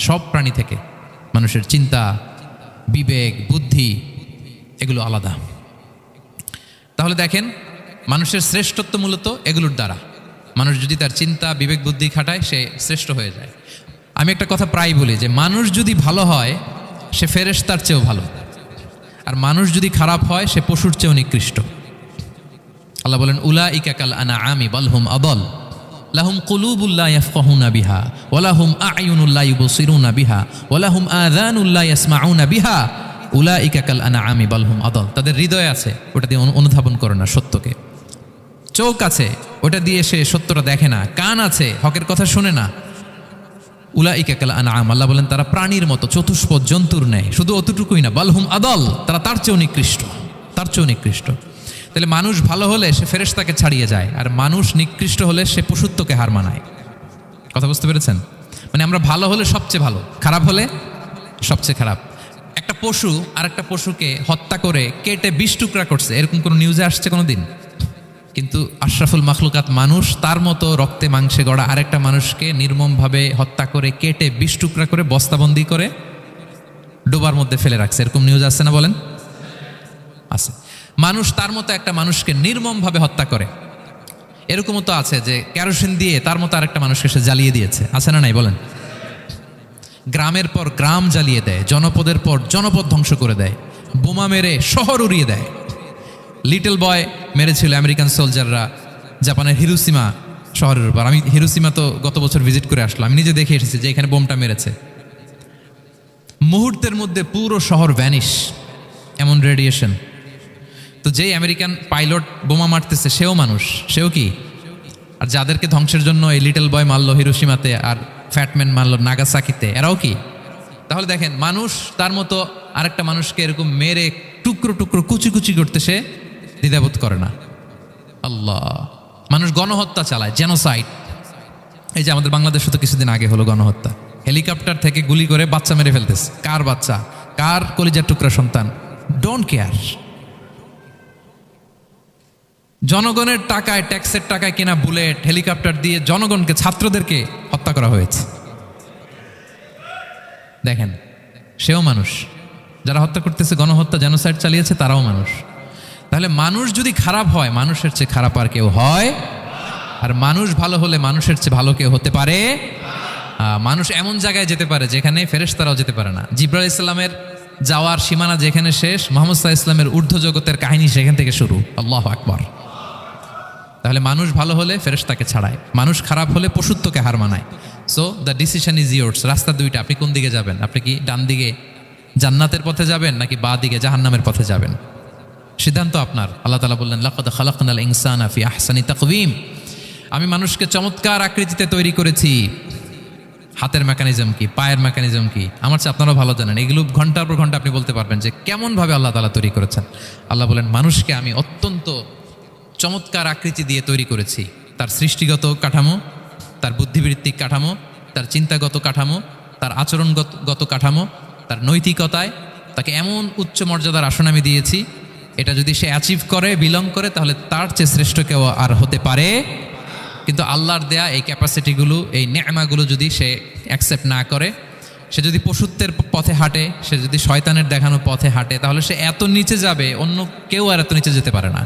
সব প্রাণী থেকে মানুষের চিন্তা, বিবেক, বুদ্ধি এগুলো আলাদা। তাহলে দেখেন, মানুষের শ্রেষ্ঠত্ব মূলত এগুলোর দ্বারা। মানুষ যদি তার চিন্তা, বিবেক, বুদ্ধি খাটায়, সে শ্রেষ্ঠ হয়ে যায়। আমি একটা কথা প্রায় বলি যে মানুষ যদি ভালো হয় সে ফেরেশতার চেয়েও ভালো, আর মানুষ যদি খারাপ হয় সে পশুর চেয়েও নিকৃষ্ট। আল্লাহ বলেন উলাইকা কাল আনআমি বাল হুম আদাল লাহুম কুলুবুল লা ইয়াফকাহুনা বিহা ওয়া লাহুম আ'য়ুনুল লা ইউবসিরুনা বিহা ওয়া লাহুম আযানুল লা ইয়াসমাউনা বিহা উলাইকা কাল আনআমি বাল হুম আদাল। তাদের হৃদয় আছে, ওটা দিয়ে অনুধাবন করে না সত্যকে। চোখ আছে, ওটা দিয়ে সে সত্যটা দেখে না। কান আছে, হকের কথা শুনে না। উলাইকা কাল আনআম, আল্লাহ বলেন তারা প্রাণীর মতো, চতুষ্পদ জন্তুর ন্যায়। শুধু অতটুকুই না, বাল হুম আদাল, তারা তার চেয়েও নিকৃষ্ট, তার চেয়েও নিকৃষ্ট। তাহলে মানুষ ভালো হলে সে ফেরেশতাকে ছাড়িয়ে যায়, আর মানুষ নিকৃষ্ট হলে সে পশুত্বকে হার মানায়। কথা বুঝতে পেরেছেন? মানে আমরা ভালো হলে সবচেয়ে ভালো, খারাপ হলে সবচেয়ে খারাপ। একটা পশু আর একটা পশুকে হত্যা করে কেটে 20 টুকরা করছে, এরকম কোনো নিউজে আসছে কোনো দিন? কিন্তু আশরাফুল মাখলুকাত মানুষ তার মতো রক্তে মাংসে গড়া আরেকটা মানুষকে নির্মমভাবে হত্যা করে কেটে 20 টুকরা করে বস্তাবন্দি করে ডোবার মধ্যে ফেলে রাখছে, এরকম নিউজ আছে না বলেন? আছে। মানুষ তার মতো একটা মানুষকে নির্মমভাবে হত্যা করে, এরকমও তো আছে যে কেরোসিন দিয়ে তার মতো আরেকটা মানুষকে সে জ্বালিয়ে দিয়েছে, আছে না নাই বলেন? গ্রামের পর গ্রাম জ্বালিয়ে দেয়, জনপদের পর জনপদ ধ্বংস করে দেয়, বোমা মেরে শহর উড়িয়ে দেয়। লিটল বয় মেরেছিল আমেরিকান সোলজাররা জাপানের হিরোশিমা শহরের উপর। আমি হিরোশিমা তো গত বছর ভিজিট করে আসলাম, আমি নিজে দেখে এসেছি যে এখানে বোমটা মেরেছে। মুহূর্তের মধ্যে পুরো শহর ভ্যানিশ, এমন রেডিয়েশন। তো যেই আমেরিকান পাইলট বোমা মারতেছে সেও মানুষ, সেও কি? আর যাদেরকে ধ্বংসের জন্য এই লিটল বয় মারলো হিরোশিমাতে আর ফ্যাটম্যান মারলো নাগাসাকিতে, এরাও কি? তাহলে দেখেন, মানুষ তার মতো আরেকটা মানুষকে এরকম মেরে টুকরো টুকরো কুচি কুচি করতে সে দ্বিধাবোধ করে না। আল্লাহ, মানুষ গণহত্যা চালায়, জেনোসাইড। এই যে আমাদের বাংলাদেশে তো কিছুদিন আগে হলো গণহত্যা, হেলিকপ্টার থেকে গুলি করে বাচ্চা মেরে ফেলতেছে। কার বাচ্চা? কার কলিজার টুকরা সন্তান? Don't care. জনগণের টাকায়, ট্যাক্সের টাকায় কেনা বুলেট, হেলিকপ্টার দিয়ে জনগণকে, ছাত্রদেরকে হত্যা করা হয়েছে। দেখেন, সেও মানুষ। যারা হত্যা করতেছে, গণহত্যা, জেনোসাইড চালিয়েছে, তারাও মানুষ। তাহলে মানুষ যদি খারাপ হয়, মানুষের চেয়ে খারাপ আর কেউ হয়? আর মানুষ ভালো হলে মানুষের চেয়ে ভালো কেউ হতে পারে? মানুষ এমন জায়গায় যেতে পারে যেখানে ফেরেশতারাও যেতে পারে না। জিবরাইল ইসলামের যাওয়ার সীমানা যেখানে শেষ, মুহাম্মদ সাল্লাল্লাহু আলাইহি ওয়াসাল্লামের ঊর্ধ্ব জগতের কাহিনী সেখান থেকে শুরু। আল্লাহু আকবার। তাহলে মানুষ ভালো হলে ফেরেশতাকে ছাড়ায়, মানুষ খারাপ হলে পশুত্বকে হার মানায়। So the decision is yours. রাস্তা দুইটা, আপনি কোন দিকে যাবেন? আপনি কি ডান দিকে জান্নাতের পথে যাবেন নাকি বাঁ দিকে জাহান্নামের পথে যাবেন? সিদ্ধান্ত আপনার। আল্লাহ তাআলা বললেন, লাকাদ খালাকনাল ইনসানা ফি আহসানি তাকওয়িম। আমি মানুষকে চমৎকার আকৃতিতে তৈরি করেছি। হাতের মেকানিজম কি, পায়ের মেকানিজম কি, আমার চেয়ে আপনারাও ভালো জানেন। এগুলো ঘন্টার পর ঘন্টা আপনি বলতে পারবেন যে কেমনভাবে আল্লাহ তাআলা তৈরি করেছেন। আল্লাহ বলেন, মানুষকে আমি অত্যন্ত চমৎকার আকৃতি দিয়ে তৈরি করেছি। তার সৃষ্টিগত কাঠামো, তার বুদ্ধিবৃত্তিক কাঠামো, তার চিন্তাগত কাঠামো, তার আচরণগত কাঠামো, তার নৈতিকতায় তাকে এমন উচ্চ মর্যাদার আসন আমি দিয়েছি, এটা যদি সে অ্যাচিভ করে, বিলং করে, তাহলে তার চেয়ে শ্রেষ্ঠ কেউ আর হতে পারে। কিন্তু আল্লাহর দেয়া এই ক্যাপাসিটিগুলো, এই নেয়ামাগুলো যদি সে অ্যাকসেপ্ট না করে, সে যদি পশুত্বের পথে হাঁটে, সে যদি শয়তানের দেখানো পথে হাঁটে, তাহলে সে এত নিচে যাবে, অন্য কেউ আর এত নিচে যেতে পারে না।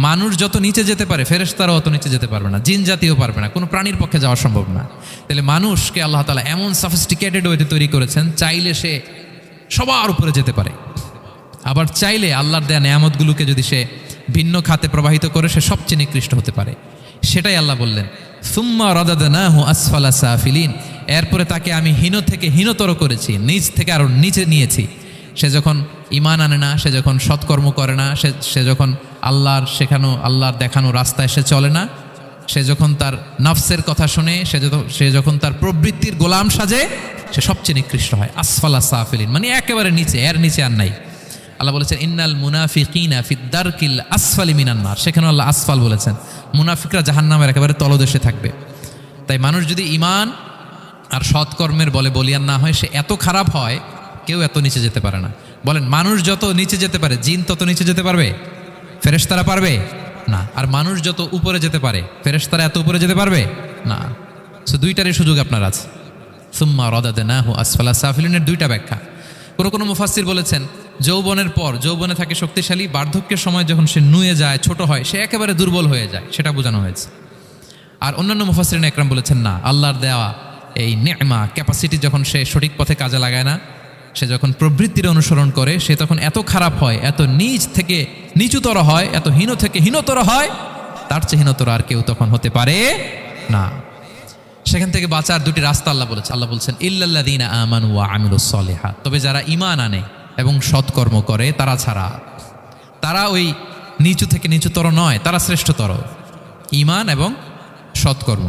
মানুষ যত নিচে যেতে পারে, ফেরেশতারাও অত নিচে যেতে পারবে না, জিন জাতিও পারবে না, কোনো প্রাণীর পক্ষে যাওয়া সম্ভব না। তাহলে মানুষকে আল্লাহ তাআলা এমন সফিস্টিকেটেড ওয়েতে তৈরি করেছেন, চাইলে সে সবার উপরে যেতে পারে, আবার চাইলে আল্লাহর দেয়া নেয়ামতগুলোকে যদি সে ভিন্ন খাতে প্রবাহিত করে, সে সবচেয়ে নিকৃষ্ট হতে পারে। সেটাই আল্লাহ বললেন, সুম্মা রাদাদনাহু আসফালা সাফিলিন। এরপরে তাকে আমি হীন থেকে হীনতর করেছি, নিচ থেকে আরো নিচে নিয়েছি। সে যখন ঈমান আনে না, সে যখন সৎকর্ম করে না, সে যখন আল্লাহর শেখানো, আল্লাহর দেখানো রাস্তায় সে চলে না, সে যখন তার নফসের কথা শুনে, সে যখন তার প্রবৃত্তির গোলাম সাজে, সে সবচেয়ে নিকৃষ্ট হয়। আসফালা সাফিলিন মানে একেবারে নিচে, এর নিচে আর নাই। আল্লাহ বলেছেন, ইন্নাল মুনাফিকিনা ফিদ দারকিল আসফালি মিনান নার। সেখানে আল্লাহ আসফাল বলেছেন, মুনাফিকরা জাহান্নামের একেবারে তলদেশে থাকবে। তাই মানুষ যদি ঈমান আর সৎকর্মের বলে বলিয়ান না হয়, সে এত খারাপ হয়, কেউ এত নিচে যেতে পারে না। বলেন, মানুষ যত নিচে যেতে পারে, জিন তত নিচে যেতে পারবে? ফেরেশতারা পারবে না। আর মানুষ যত উপরে যেতে পারে, ফেরেশতারা এত উপরে যেতে পারবে না। সো দুইটারই সুযোগ আপনার আছে। সুম্মা রাদাদনাহু আসফালা সাফিলিনের দুইটা ব্যাখ্যা। কোনো মুফাসসির বলেছেন, যৌবনের পর, যৌবনে থাকে শক্তিশালী, বার্ধক্যের সময় যখন সে নুয়ে যায়, ছোট হয়, সে একেবারে দুর্বল হয়ে যায়, সেটা বোঝানো হয়েছে। আর অন্যান্য মুফাসসিরিন একরাম বলেছেন, না, আল্লাহর দেওয়া এই নেয়মা, ক্যাপাসিটি যখন সে সঠিক পথে কাজে লাগায় না, সে যখন প্রবৃত্তির অনুসরণ করে, সে তখন এত খারাপ হয়, এত নিচ থেকে নিচুতর হয়, এত হীন থেকে হীনতর হয়, তার চেয়ে হীনতর আর কেউ তখন হতে পারে না। সেখান থেকে বাঁচার দুটি রাস্তা আল্লাহ বলেছে। আল্লাহ বলছেন, ইল্লাল্লাযীনা আমানু ওয়া আমিলুস সলিহাত। তবে যারা ঈমান আনে এবং সৎকর্ম করে তারা ছাড়া। তারা ওই নিচু থেকে নিচুতর নয়, তারা শ্রেষ্ঠতর। ঈমান এবং সৎকর্ম,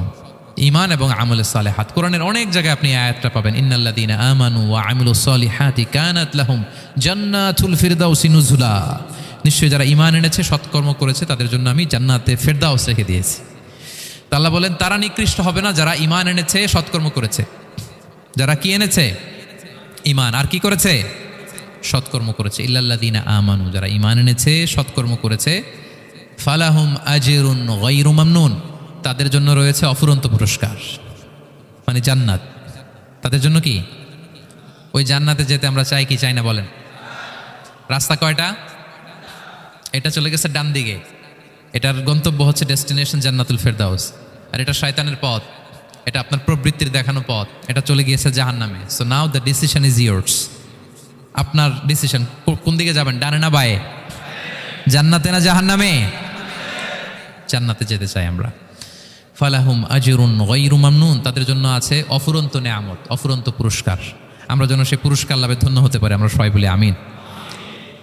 ঈমান এবং আমলে সালেহাত। কোরআনের অনেক জায়গায় আপনি আয়াতটা পাবেন, ইন্নাল্লাযীনা আমানু ওয়া আমিলুস সলিহাতি কানাত লাহুম জান্নাতুল ফিরদাউসি নুজুলা। নিশ্চয়ই যারা ঈমান এনেছে, সৎকর্ম করেছে, তাদের জন্য আমি জান্নাতে ফেরদাউস রেখে দিয়েছি। আল্লাহ বলেন, তারা নিকৃষ্ট হবে না যারা ঈমান এনেছে, সৎকর্ম করেছে। যারা কি এনেছে? ঈমান। আর কি করেছে? সৎকর্ম করেছে। ইল্লাল্লাযীনা আমানু, যারা ঈমান এনেছে, সৎকর্ম করেছে, ফালাহুম আজরুন গায়রু মামনুন, তাদের জন্য রয়েছে অফুরন্ত পুরস্কার, মানে জান্নাত। তাদের জন্য কি? ওই জান্নাতে যেতে আমরা চাই কি চাই না বলেন? রাস্তা কয়টা? এটা চলে গেছে ডান দিকে, এটার গন্তব্য হচ্ছে ডেস্টিনেশন জান্নাতুল ফেরদাউস। আর এটা শয়তানের পথ, এটা আপনার প্রবৃত্তির দেখানো পথ, এটা চলে গিয়েছে জাহান্নামে। So now the decision is years. আপনার ডিসিশন, কোন দিকে যাবেন, ডানে না বায়ে? জান্নাতে না জাহান্নামে? জান্নাতে যেতে চাই আমরা। ফালাহুম আজরুন গায়রু মামনুন, তাদের জন্য আছে অফুরন্ত নেয়ামত, অফুরন্ত পুরস্কার। আমরা যেন সেই পুরস্কার লাভে ধন্য হতে পারি, আমরা সবাই বলি আমিন।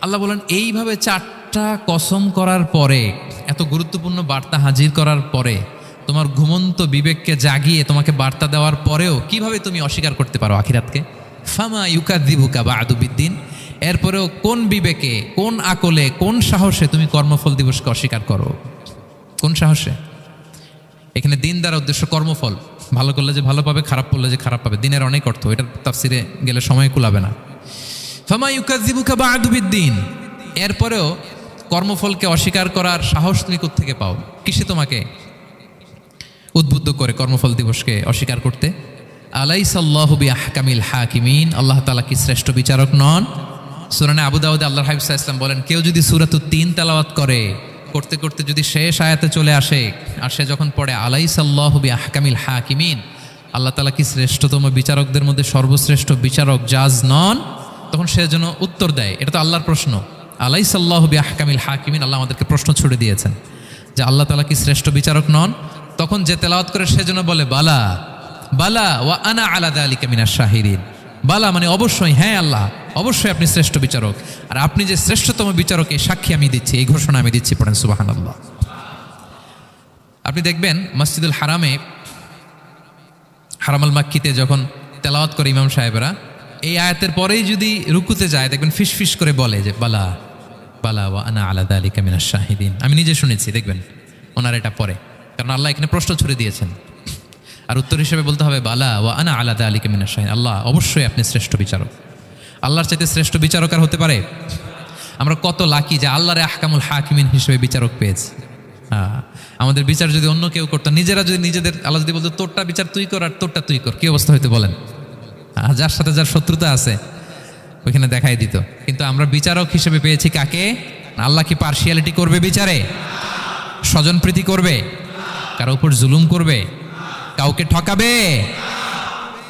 আল্লাহ বলেন, এইভাবে 4টা কসম করার পরে, এত গুরুত্বপূর্ণ বার্তা হাজির করার পরে, তোমার ঘুমন্ত বিবেককে জাগিয়ে তোমাকে বার্তা দেওয়ার পরেও কিভাবে তুমি অস্বীকার করতে পারো আখিরাতকে? ফামা ইউকাযযিবুকা বা'দু বিদ্দিন, এরপরেও কোন বিবেকে, কোন আকলে, কোন সাহসে তুমি কর্মফল দিবসকে অস্বীকার করো? কোন সাহসে? এখানে দিন দ্বারা উদ্দেশ্য কর্মফল। ভালো করলে যে ভালো পাবে, খারাপ করলে যে খারাপ পাবে। দিনের অনেক অর্থ, এটা তাফসিরে গেলে সময় কুলাবে না। ফামা ইউকাযযিবুকা বা'দু বিদ্দিন, এরপরেও কর্মফলকে অস্বীকার করার সাহস তুমি কোত্থেকে পাও? কিসে তোমাকে উদ্বুদ্ধ করে কর্মফল দিবসকে অস্বীকার করতে? আলাইসাল্লাহু বিআহকামিল হাকিমিন, আল্লাহ তাআলা কি শ্রেষ্ঠ বিচারক নন? সূরা আবু দাউদে আল্লাহর হাবিব সাল্লাল্লাহু আলাইহি ওয়াসাল্লাম বলেন, কেউ যদি সূরাতুত তিন তেলাওয়াত করে, করতে করতে যদি শেষ আয়াতে চলে আসে, আর সে যখন পড়ে আলাইসাল্লাহু বিআহকামিল হাকিমিন, আল্লাহ তাআলা কি শ্রেষ্ঠতম বিচারকদের মধ্যে সর্বশ্রেষ্ঠ বিচারক জাজ নন, তখন সে যেন উত্তর দেয়, এটা তো আল্লাহর প্রশ্ন। আলাইসাল্লাহু বিআহকামিল হাকিমিন, আল্লাহ আমাদেরকে প্রশ্ন ছুড়ে দিয়েছেন যে আল্লাহ তাআলা কি শ্রেষ্ঠ বিচারক নন? তখন যে তেলাওয়াত করে সে যেন বলে বালা বালা ওয়া আনা আলা যালিকা মিনাশ শাহিদিন। বালা মানে অবশ্যই, হ্যাঁ আল্লাহ অবশ্যই আপনি শ্রেষ্ঠ বিচারক, আর আপনি যে শ্রেষ্ঠতম বিচারক এই সাক্ষী আমি দিচ্ছি, এই ঘোষণা আমি দিচ্ছি। পড়েন সুবহানাল্লাহ। আপনি দেখবেন মসজিদুল হারামে, হারামাল মাক্কিতে যখন তেলাওয়াত করে ইমাম সাহেবরা, এই আয়াতের পরেই যদি রুকুতে যায়, দেখবেন ফিস ফিস করে বলে যে বালা বালা ওয়া আনা আলা যালিকা মিনাশ শাহিদিন। আমি নিজে শুনেছি, দেখবেন ওনার এটা পরে, কারণ আল্লাহ এখানে প্রশ্ন ছুড়ে দিয়েছেন। আর উত্তর হিসেবে বলতে হবে বালা ওয়া আনা আলা যালিকা মিনাশ শাহিদিন, আল্লাহ অবশ্যই আপনি শ্রেষ্ঠ বিচারক। আল্লাহর চাইতে শ্রেষ্ঠ বিচারক আর হতে পারে? আমরা কত লাকি যে আল্লাহর আহকামুল হাকিমিন হিসেবে বিচারক পেয়েছি। আমাদের বিচার যদি অন্য কেউ করতো, নিজেরা যদি নিজেদের, আল্লাহ যদি বলতো তোরটা বিচার তুই কর আর তোরটা তুই কর, কি অবস্থা হইতে বলেন? যার সাথে যার শত্রুতা আছে ওইখানে দেখাই দিত। কিন্তু আমরা বিচারক হিসেবে পেয়েছি কাকে? আল্লাহ কি পার্সিয়ালিটি করবে বিচারে? স্বজনপ্রীতি করবে? কারো উপর জুলুম করবে? কাউকে ঠকাবে?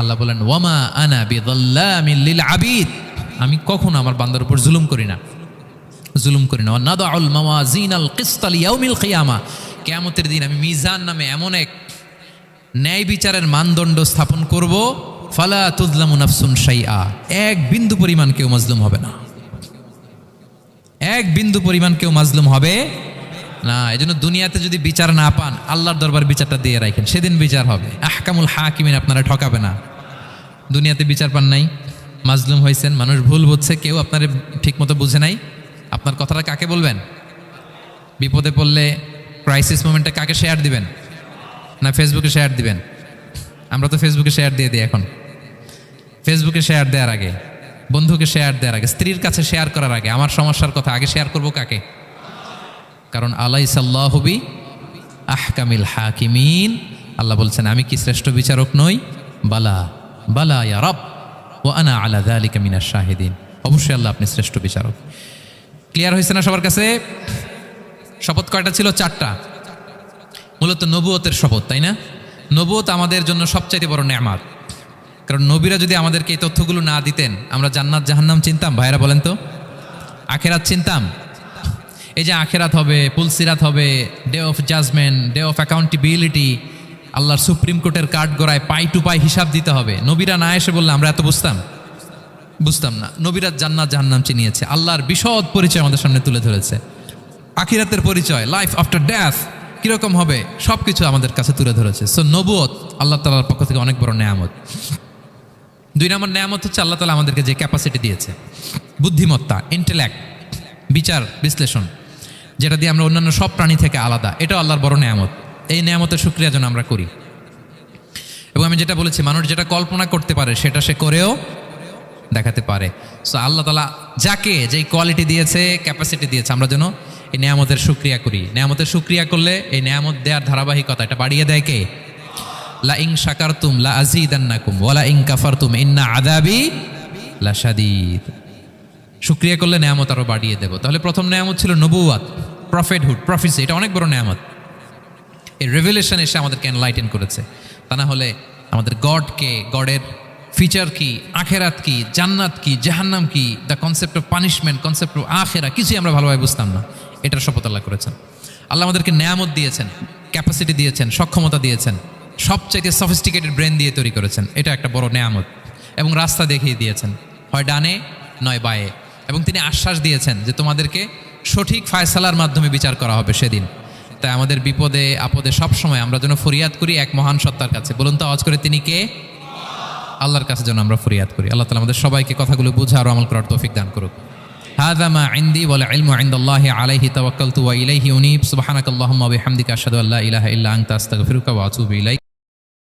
আল্লাহ বলেন ওয়ামা আনা বিযাল্লামিল লিল আবিদ, আমি কখনো আমার বান্দার উপর জুলুম করি না, জুলুম করি না। ওয়া নাদাউল মাওয়াজিনাল কিসতা লিয়াউমিল কিয়ামা, কিয়ামতের দিন আমি মিজান নামে এমন এক ন্যায় বিচারের মানদণ্ড স্থাপন করব, ফালা তুযলামু নাফসুন শাইআ, এক বিন্দু পরিমাণ কেউ মাজলুম হবে না, এক বিন্দু পরিমাণ কেউ মাজলুম হবে না। এজন্য দুনিয়াতে যদি বিচার না পান, আল্লাহর দরবার বিচারটা দিয়ে রাখেন, সেদিন বিচার হবে। আহকামুল হাকিমিন আপনারা ঠকাবে না। দুনিয়াতে বিচার পান নাই, মাজলুম হয়েছেন, মানুষ ভুল বুঝছে, কেউ আপনারে ঠিকমতো বুঝে নাই, আপনার কথাটা কাকে বলবেন? বিপদে পড়লে ক্রাইসিস মোমেন্টে কাকে শেয়ার দিবেন? না ফেসবুকে শেয়ার দিবেন? আমরা তো ফেসবুকে শেয়ার দিয়ে দিই এখন। ফেসবুকে শেয়ার দেওয়ার আগে, বন্ধুকে শেয়ার দেওয়ার আগে, স্ত্রীর কাছে শেয়ার করার আগে আমার সমস্যার কথা আগে শেয়ার করব কাকে? কারণ আলাইসাল্লাহু বি আহকামিল হাকিমিন, আল্লাহ বলছেন আমি কি শ্রেষ্ঠ বিচারক নই? বালা বালা ইয়া রব ওয়া আনা আলা যালিকা মিনাশ শাহিদিন, অবশ্যই আল্লাহ আপনি শ্রেষ্ঠ বিচারক। ক্লিয়ার হয়েছে না সবার কাছে? শপথ কয়টা ছিল? 4টা। মূলত নবুয়তের শপথ, তাই না? নবুয়ত আমাদের জন্য সবচাইতে বড় নেয়ামত। কারণ নবীরা যদি আমাদেরকে এই তথ্যগুলো না দিতেন, আমরা জান্নাত জাহান্নাম চিনতাম? ভাইরা বলেন তো, আখেরাত চিনতাম? এই যে আখেরাত হবে, পুলসিরাত হবে, day of judgement, day of accountability, আল্লাহর সুপ্রিম কোর্টের কাঠ গড়ায় পাই টু পাই হিসাব দিতে হবে, নবীরা না এসে বললে আমরা এত বুঝতাম না। নবীরা জান্নাত জাহান্নাম চিনিয়েছে, আল্লাহর বিশদ পরিচয় আমাদের সামনে তুলে ধরেছে, আখিরাতের পরিচয়, লাইফ আফটার ডেথ কিরকম হবে, সব কিছু আমাদের কাছে তুলে ধরেছে। সো নবুয়ত আল্লাহ তাআলার পক্ষ থেকে অনেক বড় নেয়ামত। 2 নম্বর নেয়ামত হচ্ছে আল্লাহ তাআলা আমাদেরকে যে ক্যাপাসিটি দিয়েছে, বুদ্ধিমত্তা, ইন্টেলেক্ট, বিচার বিশ্লেষণ, যেটা দিয়ে আমরা অন্যান্য সব প্রাণী থেকে আলাদা, এটাও আল্লাহর বড় নেয়ামত। এই নেয়ামতের শুকরিয়া যেন আমরা করি। এবং আমি যেটা বলেছি, মানুষ যেটা কল্পনা করতে পারে সেটা সে করেও দেখাতে পারে। সো আল্লাহ তাআলা যাকে যেই কোয়ালিটি দিয়েছে, ক্যাপাসিটি দিয়েছে, আমরা যেন এই নেয়ামতের শুকরিয়া করি। নেয়ামতের শুকরিয়া করলে এই নেয়ামত দেওয়ার ধারাবাহিকতা এটা বাড়িয়ে দেয় কে? লা ইন শাকারতুম লা আযীদান্নাকুম ওয়া লা ইন কাফারতুম ইন্না আযাবি লাশাদীদ। শুকরিয়া করলে নেয়ামত আরো বাড়িয়ে দেব। তাহলে প্রথম নেয়ামত ছিল নবুয়াত, প্রফেটহুড, প্রফেসি। এটা অনেক বড় নেয়ামত। এই রেভেলেশন এসে আমাদেরকে এনলাইটেন করেছে। তা না হলে আমাদের গডকে, গডের ফিচার কি, আখেরাত কি, জান্নাত কি, জাহান্নাম কি, the concept of punishment, concept of আখেরা, কিছুই আমরা ভালোভাবে বুঝতাম না। এটার শপথ আল্লাহ করেছেন। আল্লাহ আমাদেরকে নেয়ামত দিয়েছেন, ক্যাপাসিটি দিয়েছেন, সক্ষমতা দিয়েছেন, সবচাইতে সফিস্টিকেটেড ব্রেন দিয়ে তৈরি করেছেন। এটা একটা বড় নেয়ামত। এবং রাস্তা দেখিয়ে দিয়েছেন, হয় ডানে নয় বায়ে। এবং তিনি আশ্বাস দিয়েছেন যে তোমাদেরকে সঠিক ফায়সালার মাধ্যমে বিচার করা হবে সেদিন। তাই আমাদের বিপদে আপদে সবসময় আমরা যেন ফরিয়াদ করি এক মহান সত্তার কাছে। বলুন তো আওয়াজ করে, তিনি কে? আল্লাহর কাছে যেন আমরা ফরিয়াদ করি। আল্লাহ তাআলা আমাদের সবাইকে কথাগুলো বুঝা আর আমল করার তৌফিক দান করুক। হাযা মা ইনদি ওয়াল ইলমু ইনদাল্লাহি আলাইহি তাওয়াক্কালতু ওয়া ইলাইহি উনীব। সুবহানাকাল্লাহুম্মা ওয়া বিহামদিকা আশহাদু আল্লা ইলাহা ইল্লা আনতা আস্তাগফিরুকা ওয়া আতুবু ইলাইক।